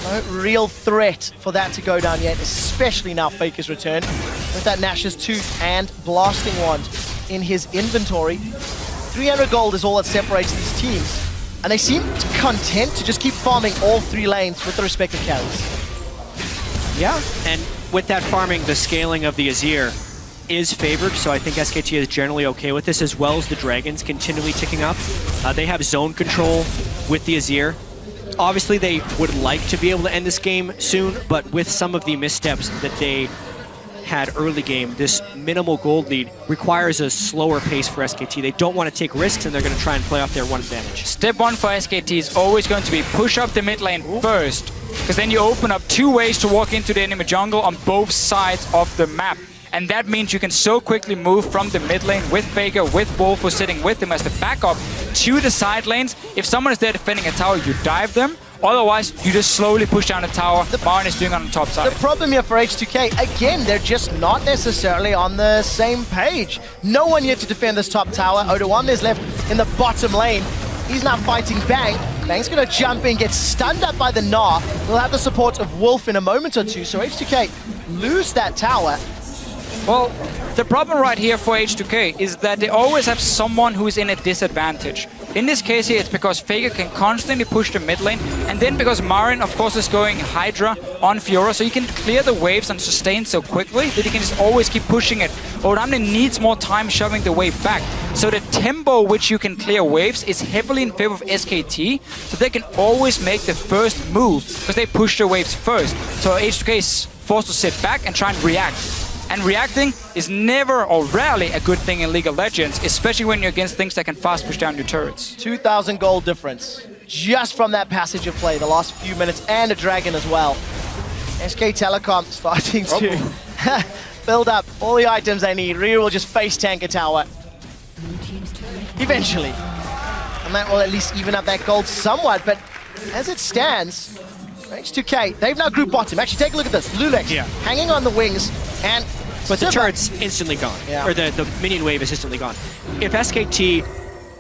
no real threat for that to go down yet, especially now Faker's returned with that Nash's Tooth and Blasting Wand in his inventory. 300 gold is all that separates these teams, and they seem content to just keep farming all three lanes with the respective carries. Yeah, and with that farming, the scaling of the Azir is favored, so I think SKT is generally okay with this, as well as the dragons continually ticking up. They have zone control with the Azir. Obviously, they would like to be able to end this game soon, but with some of the missteps that they had early game, this minimal gold lead requires a slower pace for SKT. They don't want to take risks, and they're going to try and play off their one advantage. Step one for SKT is always going to be push up the mid lane first, because then you open up two ways to walk into the enemy jungle on both sides of the map. And that means you can so quickly move from the mid lane with Faker, with Wolfo sitting with him as the backup to the side lanes. If someone is there defending a tower, you dive them. Otherwise, you just slowly push down the tower. Marin is doing on the top side. The problem here for H2K, again, they're just not necessarily on the same page. No one yet to defend this top tower. Odoamne is left in the bottom lane. He's now fighting Bang. Bang's gonna jump in, get stunned up by the Gnar. We'll have the support of Wolf in a moment or two, so H2K lose that tower. Well, the problem right here for H2K is that they always have someone who is in a disadvantage. In this case here, it's because Faker can constantly push the mid lane, and then because Marin, of course, is going Hydra on Fiora, so he can clear the waves and sustain so quickly that he can just always keep pushing it. Odoamne needs more time shoving the wave back. So the tempo which you can clear waves is heavily in favor of SKT, so they can always make the first move, because they push the waves first. So H2K is forced to sit back and try and react. And reacting is never or rarely a good thing in League of Legends, especially when you're against things that can fast push down your turrets. 2,000 gold difference just from that passage of play, the last few minutes, and a dragon as well. SK Telecom starting to build up all the items they need. Ryu will just face tank a tower. Eventually. And that will at least even up that gold somewhat, but as it stands, H2K, they've now grouped bottom. Actually, take a look at this. Lulex hanging on the wings, and but the turret's instantly gone, or the minion wave is instantly gone. If SKT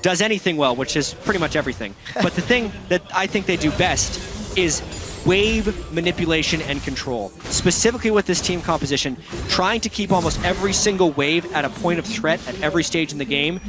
does anything well, which is pretty much everything, but the thing that I think they do best is wave manipulation and control. Specifically with this team composition, trying to keep almost every single wave at a point of threat at every stage in the game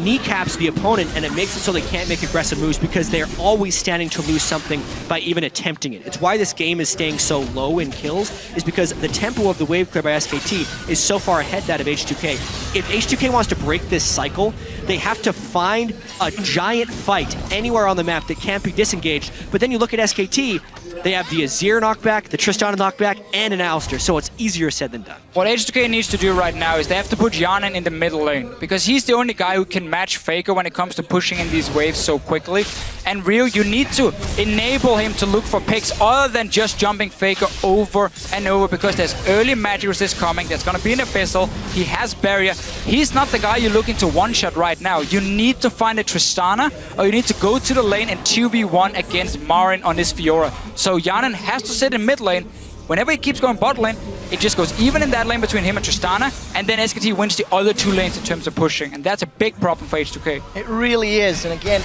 kneecaps the opponent, and it makes it so they can't make aggressive moves because they're always standing to lose something by even attempting it. It's why this game is staying so low in kills, is because the tempo of the wave clear by SKT is so far ahead that of H2K. If H2K wants to break this cycle, they have to find a giant fight anywhere on the map that can't be disengaged. But then you look at SKT, they have the Azir knockback, the Tristana knockback, and an Alistar, so it's easier said than done. What H2K needs to do right now is they have to put Hyanin in the middle lane, because he's the only guy who can match Faker when it comes to pushing in these waves so quickly. And Ryu, you need to enable him to look for picks other than just jumping Faker over and over, because there's early magic resist coming, there's gonna be an Abyssal, he has barrier. He's not the guy you're looking to one-shot right now. You need to find a Tristana, or you need to go to the lane and 2v1 against Marin on this Fiora. So Hyanin has to sit in mid lane. Whenever he keeps going bot lane, it just goes even in that lane between him and Tristana, and then SKT wins the other two lanes in terms of pushing, and that's a big problem for H2K. It really is, and again,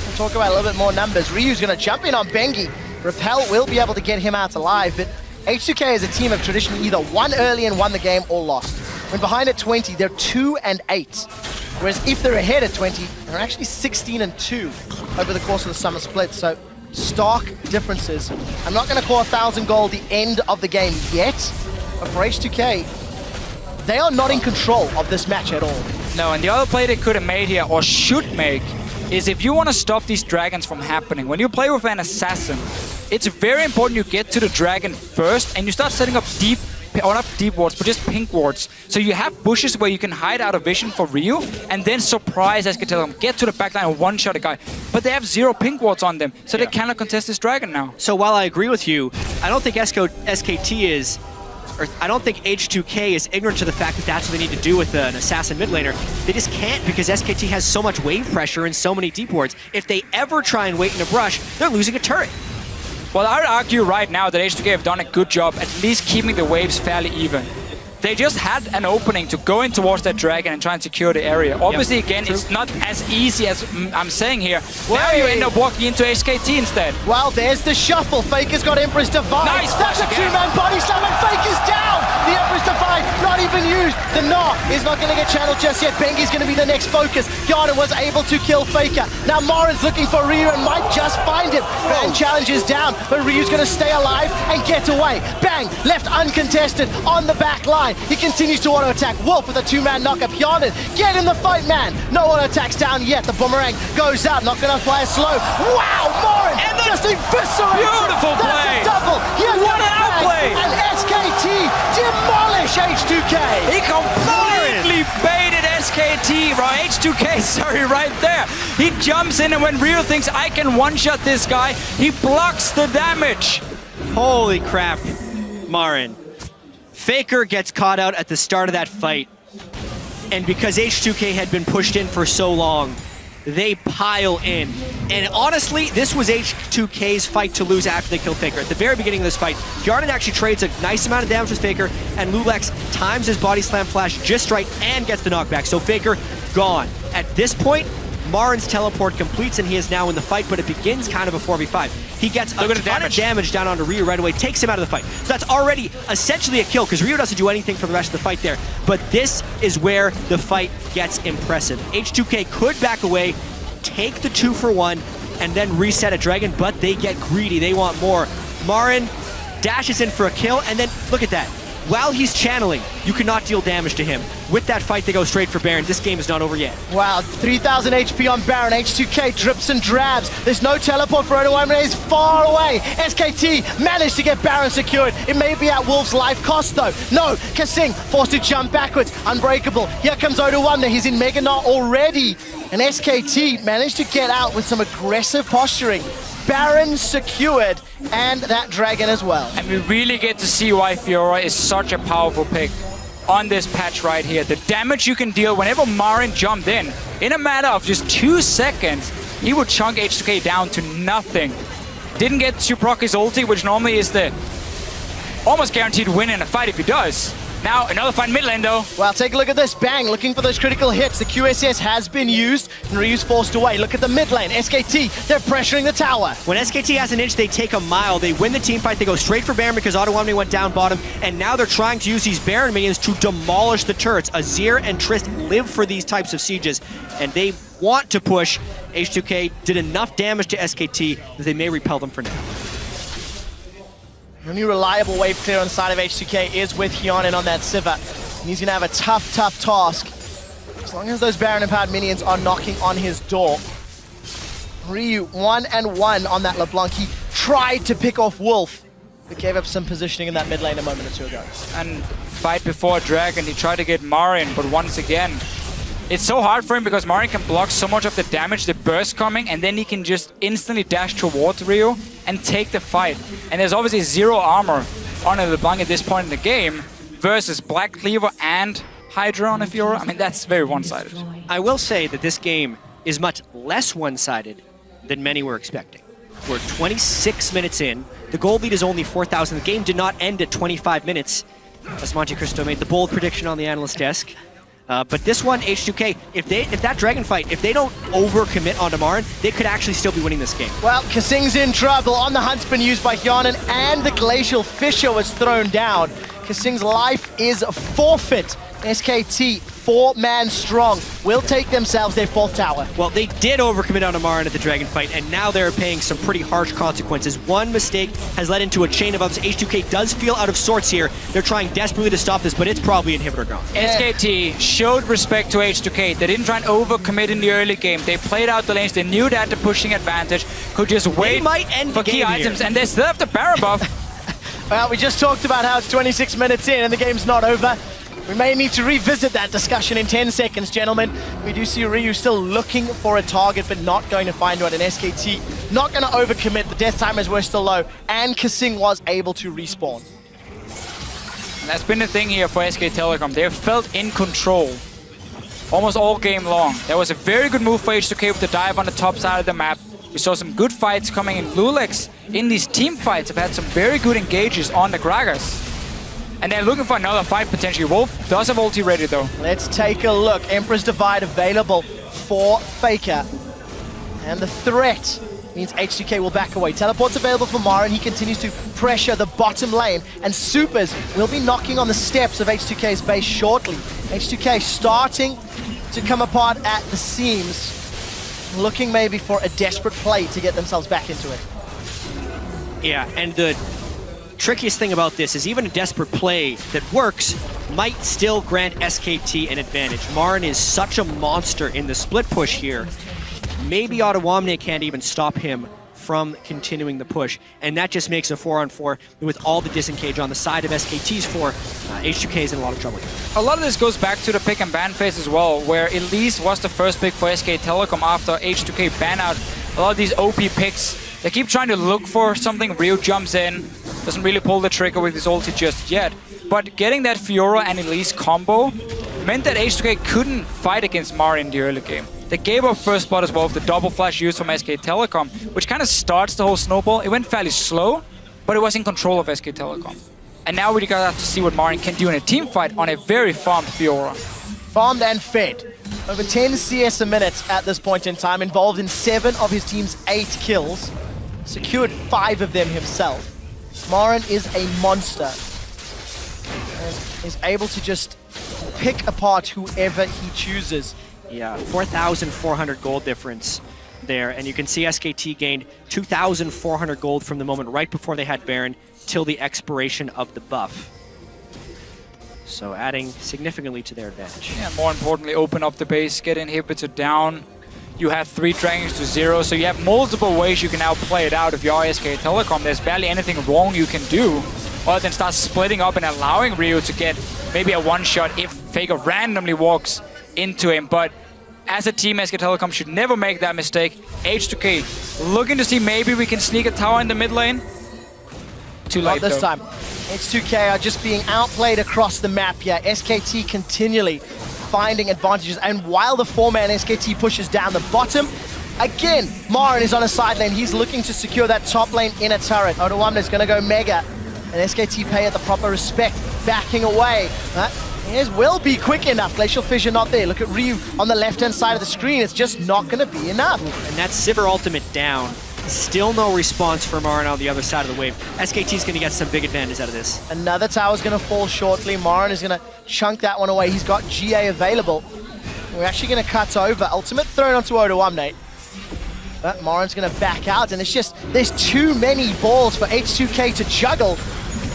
we'll talk about a little bit more numbers. Ryu's going to jump in on Bengi. Repel will be able to get him out alive, but H2K is a team of traditionally either won early and won the game or lost. When behind at 20, they're 2-8. Whereas if they're ahead at 20, they're actually 16-2 over the course of the summer split. So stark differences. I'm not going to call 1,000 gold the end of the game yet, but for H2K, they are not in control of this match at all. No, and the other play they could have made here, or should make, is if you want to stop these dragons from happening, when you play with an assassin, it's very important you get to the dragon first and you start setting up deep or not deep wards, but just pink wards. So you have bushes where you can hide out of vision for Ryu, and then surprise SKT Telecom, get to the backline and one-shot a guy. But they have 0 pink wards on them, so they cannot contest this dragon now. So while I agree with you, I don't think SKT is, or I don't think H2K is ignorant to the fact that that's what they need to do with an assassin mid laner. They just can't because SKT has so much wave pressure and so many deep wards. If they ever try and wait in a brush, they're losing a turret. Well, I would argue right now that H2K have done a good job at least keeping the waves fairly even. They just had an opening to go in towards that dragon and try and secure the area. Obviously, again, it's not as easy as I'm saying here. Now you end up walking into SKT instead. Well, there's the shuffle. Faker's got Empress Divide. Nice That's a two-man body slam, and Faker's down! The Empress Divide not even used. The Gnar is not going to get channeled just yet. Bengi's going to be the next focus. Yana was able to kill Faker. Now Marin's looking for Ryu and might just find him. Bang challenge is down, but Ryu's going to stay alive and get away. Bang, left uncontested on the back line. He continues to auto-attack. Wolf with a two-man knock-up. Hjarnan, get in the fight, man. No auto-attacks down yet. The boomerang goes out. Not going to fly slow. Wow, Marin just eviscerates. Beautiful play. That's a double. What an outplay. And SKT demolish H2K. He completely baited SKT, right? H2K, sorry, right there. He jumps in, and when Ryu thinks I can one-shot this guy, he blocks the damage. Holy crap, Marin. Faker gets caught out at the start of that fight. And because H2K had been pushed in for so long, they pile in. And honestly, this was H2K's fight to lose after they killed Faker. At the very beginning of this fight, Hjarnan actually trades a nice amount of damage with Faker, and Lulex times his body slam flash just right and gets the knockback. So Faker, gone. At this point, Marin's teleport completes and he is now in the fight, but it begins kind of a 4v5. He gets a ton of damage down onto Ryu right away, takes him out of the fight. So that's already essentially a kill because Ryu doesn't do anything for the rest of the fight there. But this is where the fight gets impressive. H2K could back away, take the 2-for-1, and then reset a dragon, but they get greedy. They want more. Marin dashes in for a kill, and then look at that. While he's channeling, you cannot deal damage to him. With that fight, they go straight for Baron. This game is not over yet. Wow, 3,000 HP on Baron. H2K drips and drabs. There's no teleport for Odoamne. He's far away. SKT managed to get Baron secured. It may be at Wolf's life cost, though. No, Kasing forced to jump backwards. Unbreakable. Here comes Odoamne. He's in Mega Gnar already. And SKT managed to get out with some aggressive posturing. Baron secured, and that dragon as well. And we really get to see why Fiora is such a powerful pick on this patch right here. The damage you can deal whenever Marin jumped in a matter of just 2 seconds, he would chunk H2K down to nothing. Didn't get to proc his ulti, which normally is the almost guaranteed win in a fight if he does. Now, another fight mid lane, though. Well, take a look at this. Bang, looking for those critical hits. The QSS has been used, and Ryu's forced away. Look at the mid lane. SKT, they're pressuring the tower. When SKT has an inch, they take a mile. They win the team fight. They go straight for Baron because Odoamne went down bottom, and now they're trying to use these Baron minions to demolish the turrets. Azir and Trist live for these types of sieges, and they want to push. H2K did enough damage to SKT that they may repel them for now. The only reliable wave clear on the side of H2K is with Hjarnan on that Sivir. And he's going to have a tough task. As long as those Baron Empowered minions are knocking on his door. Ryu, 1-1 on that LeBlanc. He tried to pick off Wolf, but gave up some positioning in that mid lane a moment or two ago. And fight before Dragon, he tried to get Marin, but once again, it's so hard for him because Marin can block so much of the damage, the burst coming, and then he can just instantly dash towards Ryu and take the fight. And there's obviously 0 armor on LeBlanc at this point in the game versus Black Cleaver and Hydra on a Fiora. I mean, that's very one-sided. I will say that this game is much less one-sided than many were expecting. We're 26 minutes in. The gold lead is only 4,000. The game did not end at 25 minutes, as Monte Cristo made the bold prediction on the analyst desk. But this one, H2K, if that dragon fight, if they don't overcommit onto Marin, they could actually still be winning this game. Well, Kasing's in trouble. On the hunt's been used by Hjarnan, and the Glacial Fissure was thrown down. Kasing's life is forfeit. SKT, 4-man strong, will take themselves their 4th tower. Well, they did overcommit onto Marin at the dragon fight, and now they're paying some pretty harsh consequences. One mistake has led into a chain of others. H2K does feel out of sorts here. They're trying desperately to stop this, but it's probably inhibitor gone. SKT showed respect to H2K. They didn't try and overcommit in the early game. They played out the lanes. They knew that the pushing advantage could just wait might end for the key game items, here. and they still have the Baron buff. Well, we just talked about how it's 26 minutes in and the game's not over. We may need to revisit that discussion in 10 seconds, gentlemen. We do see Ryu still looking for a target, but not going to find one. And SKT not going to overcommit. The death timers were still low, and Kasing was able to respawn. And that's been the thing here for SK Telecom. They've felt in control almost all game long. That was a very good move for H2K with the dive on the top side of the map. We saw some good fights coming in. Lulex in these team fights have had some very good engages on the Gragas. And they're looking for another fight potentially. Wolf does have ulti ready though. Let's take a look. Emperor's Divide available for Faker. And the threat means H2K will back away. Teleport's available for Mara, and he continues to pressure the bottom lane. And Supers will be knocking on the steps of H2K's base shortly. H2K starting to come apart at the seams, looking maybe for a desperate play to get themselves back into it. Yeah, and the trickiest thing about this is even a desperate play that works might still grant SKT an advantage. Marin is such a monster in the split push here. Maybe Ottawamne can't even stop him from continuing the push, and that just makes a 4-on-4 with all the disengage on the side of SKT's 4. H2K is in a lot of trouble here. A lot of this goes back to the pick and ban phase as well, where Elise was the first pick for SK Telecom after H2K ban out a lot of these OP picks. They keep trying to look for something. Ryu jumps in, doesn't really pull the trigger with his ulti just yet. But getting that Fiora and Elise combo meant that H2K couldn't fight against Mara in the early game. They gave up first spot as well with the double flash used from SK Telecom, which kind of starts the whole snowball. It went fairly slow, but it was in control of SK Telecom. And now we gotta have to see what Marin can do in a team fight on a very farmed Fiora. Farmed and fed. Over 10 CS a minute at this point in time, involved in 7 of his team's 8 kills. Secured 5 of them himself. Marin is a monster. And is able to just pick apart whoever he chooses. Yeah, 4,400 gold difference there, and you can see SKT gained 2,400 gold from the moment right before they had Baron till the expiration of the buff. So adding significantly to their advantage. Yeah, more importantly, open up the base, get inhibitor down. You have 3 dragons to 0, so you have multiple ways you can now play it out if you are SK Telecom. There's barely anything wrong you can do, other than start splitting up and allowing Ryu to get maybe a one-shot if Faker randomly walks into him. But as a team, SK Telecom should never make that mistake. H2K looking to see maybe we can sneak a tower in the mid lane. Too late Not this though. time. H2K are just being outplayed across the map here. SKT continually finding advantages, and while the 4-man SKT pushes down the bottom, again, Marin is on a side lane. He's looking to secure that top lane in a turret. Ottawamne is going to go mega, and SKT pay it the proper respect, backing away. His will be quick enough. Glacial Fissure not there. Look at Ryu on the left-hand side of the screen. It's just not going to be enough. And that Sivir ultimate down. Still no response from Marin on the other side of the wave. SKT's going to get some big advantage out of this. Another tower's going to fall shortly. Marin is going to chunk that one away. He's got GA available. We're actually going to cut over. Ultimate thrown onto Ottawamne. But Marin's going to back out, and it's just, there's too many balls for H2K to juggle,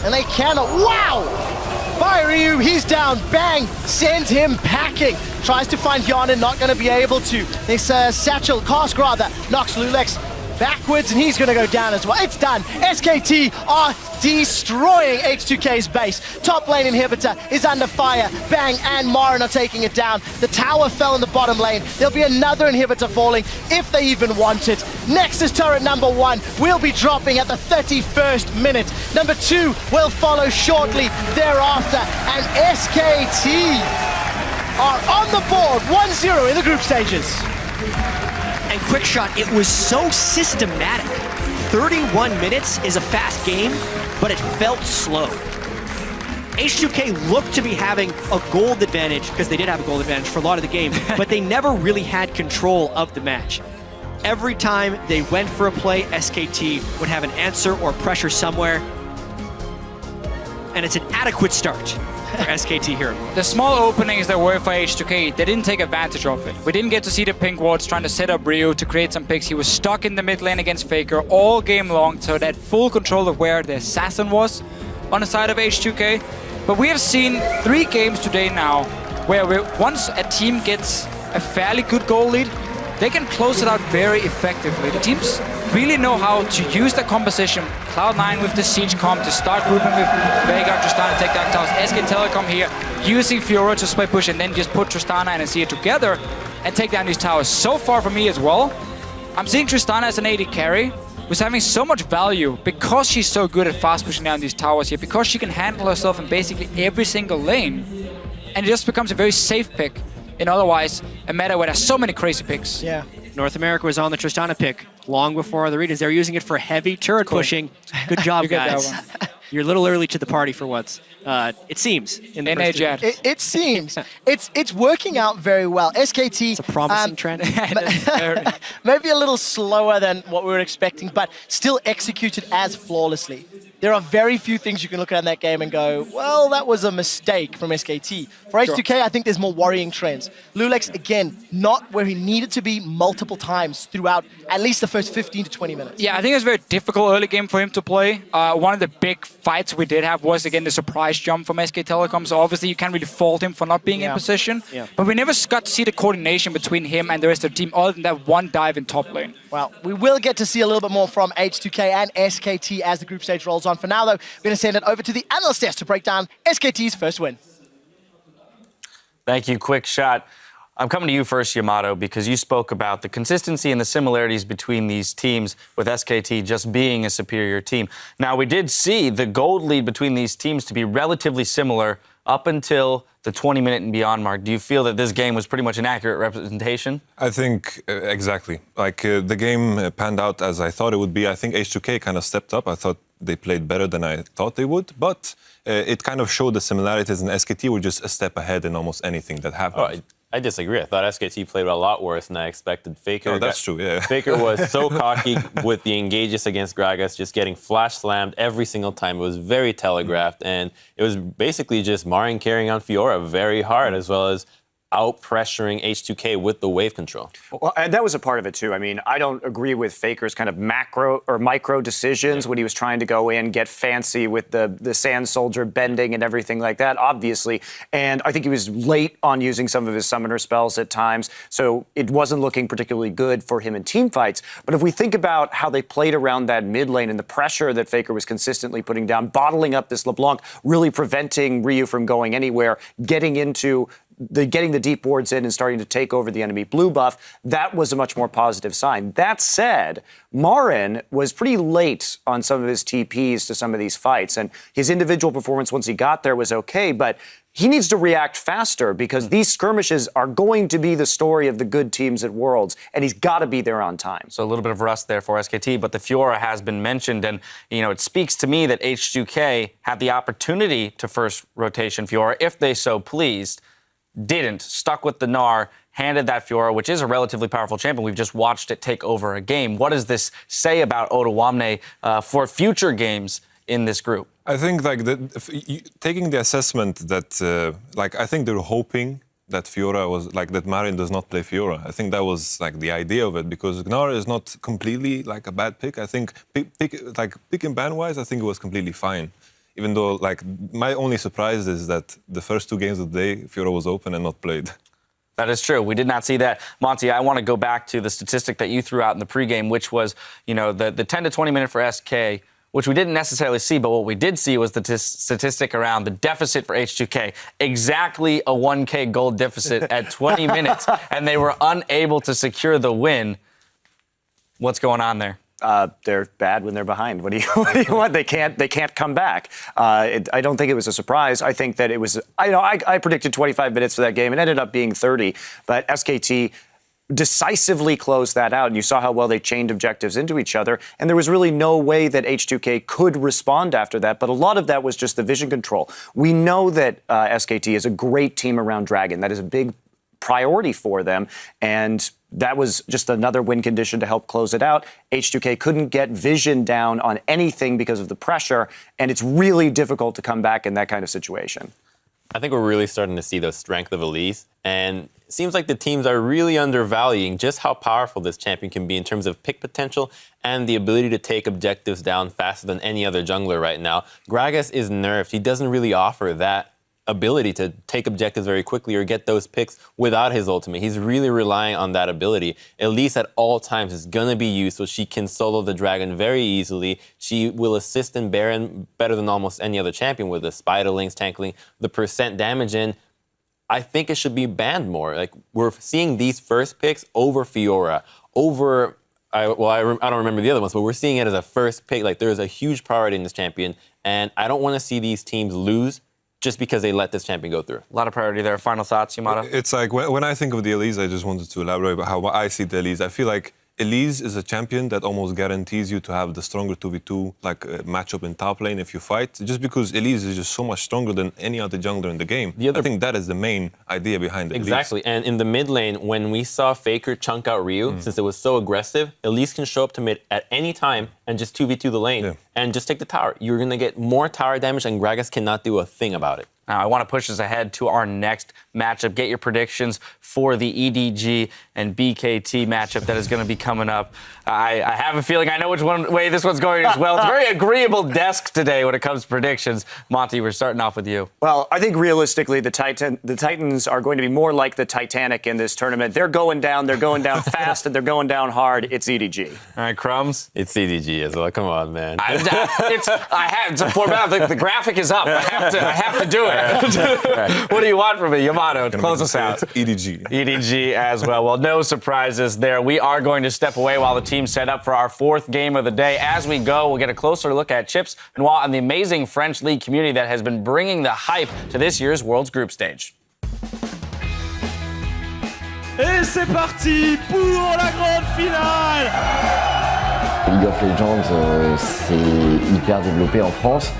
and they cannot. Wow! By Ryu, he's down. Bang! Sends him packing. Tries to find Yana, not going to be able to. This Satchel, Cask rather, knocks Lulex backwards, and he's going to go down as well. It's done. SKT are destroying H2K's base. Top lane inhibitor is under fire. Bang and Marin are taking it down. The tower fell in the bottom lane. There'll be another inhibitor falling if they even want it. Nexus turret number 1 will be dropping at the 31st minute. Number 2 will follow shortly thereafter. And SKT are on the board 1-0 in the group stages. And quick shot, it was so systematic. 31 minutes is a fast game, but it felt slow. H2K looked to be having a gold advantage, because they did have a gold advantage for a lot of the game, but they never really had control of the match. Every time they went for a play, SKT would have an answer or pressure somewhere. And it's an adequate start for SKT here. The small openings that were for H2K, they didn't take advantage of it. We didn't get to see the pink wards trying to set up Ryu to create some picks. He was stuck in the mid lane against Faker all game long, so that full control of where the assassin was on the side of H2K. But we have seen 3 games today now where once a team gets a fairly good goal lead, they can close it out very effectively. The teams really know how to use the composition. Cloud9 with the Siege comp to start grouping with Vega, Tristana, take down towers. SK Telecom here using Fiora to split push and then just put Tristana and Azir together and take down these towers. So far for me as well, I'm seeing Tristana as an AD carry, who's having so much value because she's so good at fast pushing down these towers here, because she can handle herself in basically every single lane. And it just becomes a very safe pick in otherwise a meta where there's so many crazy picks. Yeah. North America was on the Tristana pick long before other regions. They were using it for heavy turret pushing. Good job, guys. You're a little early to the party for once. It seems. In the first two. It seems. It's working out very well. SKT... It's a promising trend. Maybe a little slower than what we were expecting, but still executed as flawlessly. There are very few things you can look at in that game and go, well, that was a mistake from SKT. For H2K, I think there's more worrying trends. Lulex, again, not where he needed to be multiple times throughout at least the first 15 to 20 minutes. Yeah, I think it was a very difficult early game for him to play. One of the big fights we did have was, again, the surprise jump from SK Telecom. So obviously you can't really fault him for not being in position. Yeah. But we never got to see the coordination between him and the rest of the team other than that one dive in top lane. Well, we will get to see a little bit more from H2K and SKT as the group stage rolls on. For now, though, we're going to send it over to the analyst desk to break down SKT's first win. Thank you. Quick shot. I'm coming to you first, Yamato, because you spoke about the consistency and the similarities between these teams, with SKT just being a superior team. Now, we did see the gold lead between these teams to be relatively similar up until the 20-minute and beyond mark. Do you feel that this game was pretty much an accurate representation? I think exactly. Like the game panned out as I thought it would be. I think H2K kind of stepped up. I thought they played better than I thought they would, but it kind of showed the similarities, and SKT were just a step ahead in almost anything that happened. I disagree. I thought SKT played a lot worse than I expected. Faker, oh, that's true, yeah. Faker was so cocky with the engages against Gragas, just getting flash slammed every single time. It was very telegraphed, and it was basically just Marin carrying on Fiora very hard, as well as out-pressuring H2K with the wave control. Well, and that was a part of it, too. I mean, I don't agree with Faker's kind of macro or micro decisions when he was trying to go in, get fancy with the Sand Soldier bending and everything like that, obviously. And I think he was late on using some of his summoner spells at times, so it wasn't looking particularly good for him in team fights. But if we think about how they played around that mid lane and the pressure that Faker was consistently putting down, bottling up this LeBlanc, really preventing Ryu from going anywhere, getting the deep wards in and starting to take over the enemy blue buff, that was a much more positive sign. That said, Marin was pretty late on some of his TPs to some of these fights, and his individual performance once he got there was okay, but he needs to react faster because these skirmishes are going to be the story of the good teams at Worlds, and he's got to be there on time. So a little bit of rust there for SKT, but the Fiora has been mentioned, and it speaks to me that H2K had the opportunity to first rotation Fiora if they so pleased. Didn't, stuck with the Gnar, handed that Fiora, which is a relatively powerful champion. We've just watched it take over a game. What does this say about Ottawamne for future games in this group? I think taking the assessment that, I think they were hoping that Fiora was, that Marin does not play Fiora. I think that was, the idea of it, because Gnar is not completely, a bad pick. I think, pick and ban-wise, I think it was completely fine. Even though, my only surprise is that the first two games of the day, Fiora was open and not played. That is true. We did not see that. Monty, I want to go back to the statistic that you threw out in the pregame, which was, the 10 to 20 minute for SK, which we didn't necessarily see, but what we did see was the statistic around the deficit for H2K. Exactly a 1K gold deficit at 20 minutes, and they were unable to secure the win. What's going on there? They're bad when they're behind. What do you want? They can't come back. I don't think it was a surprise. I think that it was. I predicted 25 minutes for that game. It ended up being 30. But SKT decisively closed that out, and you saw how well they chained objectives into each other. And there was really no way that H2K could respond after that. But a lot of that was just the vision control. We know that SKT is a great team around Dragon. That is a big priority for them, and that was just another win condition to help close it out. H2K couldn't get vision down on anything because of the pressure, and it's really difficult to come back in that kind of situation. I think we're really starting to see the strength of Elise, and it seems like the teams are really undervaluing just how powerful this champion can be in terms of pick potential and the ability to take objectives down faster than any other jungler right now. Gragas is nerfed. He doesn't really offer that ability to take objectives very quickly or get those picks without his ultimate. He's really relying on that ability. Elise at all times is going to be used so she can solo the dragon very easily. She will assist in Baron better than almost any other champion with the Spiderlings, Tankling, the percent damage in. I think it should be banned more. Like, we're seeing these first picks over Fiora, over... I don't remember the other ones, but we're seeing it as a first pick. Like, there's a huge priority in this champion, and I don't want to see these teams lose just because they let this champion go through. A lot of priority there. Final thoughts, Yamato? It's like when I think of the Elise, I just wanted to elaborate about how I see the Elise. I feel like Elise is a champion that almost guarantees you to have the stronger 2v2 matchup in top lane if you fight, just because Elise is just so much stronger than any other jungler in the game. I think that is the main idea behind Elise. Exactly, and in the mid lane, when we saw Faker chunk out Ryu, since it was so aggressive, Elise can show up to mid at any time and just 2v2 the lane and just take the tower. You're going to get more tower damage, and Gragas cannot do a thing about it. Now, I want to push us ahead to our next matchup. Get your predictions for the EDG and BKT matchup that is going to be coming up. I have a feeling I know which way this one's going as well. It's a very agreeable desk today when it comes to predictions. Monty, we're starting off with you. Well, I think realistically, the Titans are going to be more like the Titanic in this tournament. They're going down fast, and they're going down hard. It's EDG. All right, Crumbs? It's EDG as well. Come on, man. It's a format. The graphic is up. I have to do it. What do you want from me, Yamato? Close us out. EDG. EDG as well. Well, no surprises there. We are going to step away while the team set up for our fourth game of the day. As we go, we'll get a closer look at Chips and Noah and the amazing French League community that has been bringing the hype to this year's World's Group Stage. Et c'est parti pour la grande finale. League of Legends, c'est hyper développé en France.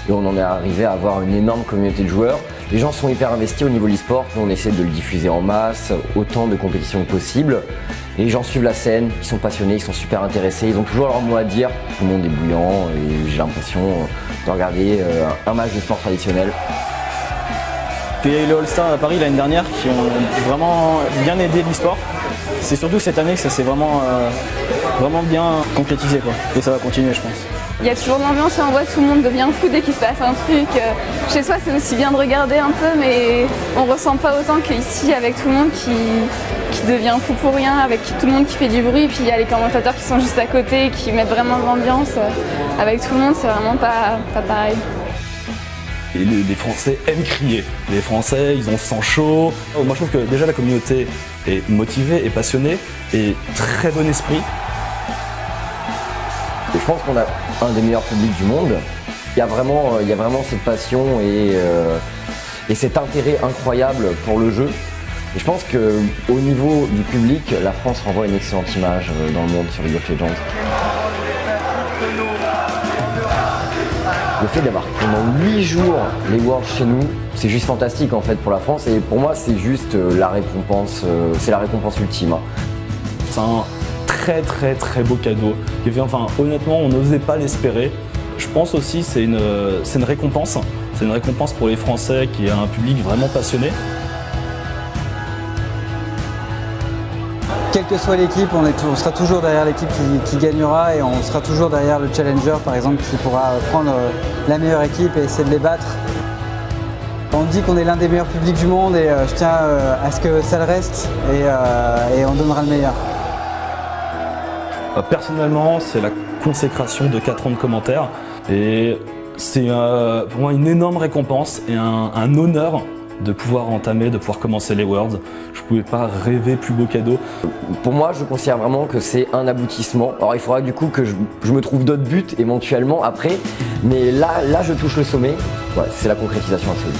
Et on en est arrivé à avoir une énorme communauté de joueurs. Les gens sont hyper investis au niveau de l'e-sport. Nous, on essaie de le diffuser en masse, autant de compétitions que possible. Et les gens suivent la scène, ils sont passionnés, ils sont super intéressés. Ils ont toujours leur mot à dire. Tout le monde est bouillant et j'ai l'impression de regarder un match de sport traditionnel. Il y a eu le All-Star à Paris l'année dernière qui ont vraiment bien aidé l'e-sport. C'est surtout cette année que ça s'est vraiment bien concrétisé, quoi. Et ça va continuer, je pense. Il y a toujours de l'ambiance et on voit tout le monde devient fou dès qu'il se passe un truc. Chez soi, c'est aussi bien de regarder un peu, mais on ressent pas autant qu'ici avec tout le monde qui devient fou pour rien, avec tout le monde qui fait du bruit. Et puis il y a les commentateurs qui sont juste à côté et qui mettent vraiment de l'ambiance. Avec tout le monde, c'est vraiment pas pareil. Et les Français aiment crier. Les Français, ils ont le sang chaud. Moi, je trouve que déjà la communauté est motivée et passionnée et très bon esprit. Et je pense qu'on a un des meilleurs publics du monde. Il y a vraiment cette passion et cet intérêt incroyable pour le jeu. Et je pense qu'au niveau du public, la France renvoie une excellente image dans le monde sur League of Legends. Le fait d'avoir pendant 8 jours les Worlds chez nous, c'est juste fantastique en fait pour la France. Et pour moi, c'est juste la récompense, c'est la récompense ultime. C'est un très beau cadeau. Honnêtement, on n'osait pas l'espérer. Je pense aussi c'est une récompense. C'est une récompense pour les Français qui a un public vraiment passionné. Quelle que soit l'équipe, on sera toujours derrière l'équipe qui gagnera et on sera toujours derrière le challenger par exemple qui pourra prendre la meilleure équipe et essayer de les battre. On dit qu'on est l'un des meilleurs publics du monde et je tiens à ce que ça le reste et on donnera le meilleur. Personnellement, c'est la consécration de 4 ans de commentaires et c'est pour moi une énorme récompense et un honneur de pouvoir entamer, de pouvoir commencer les Worlds. Je ne pouvais pas rêver plus beau cadeau. Pour moi, je considère vraiment que c'est un aboutissement. Alors il faudra du coup que je me trouve d'autres buts éventuellement après, mais là je touche le sommet. Ouais, c'est la concrétisation absolue.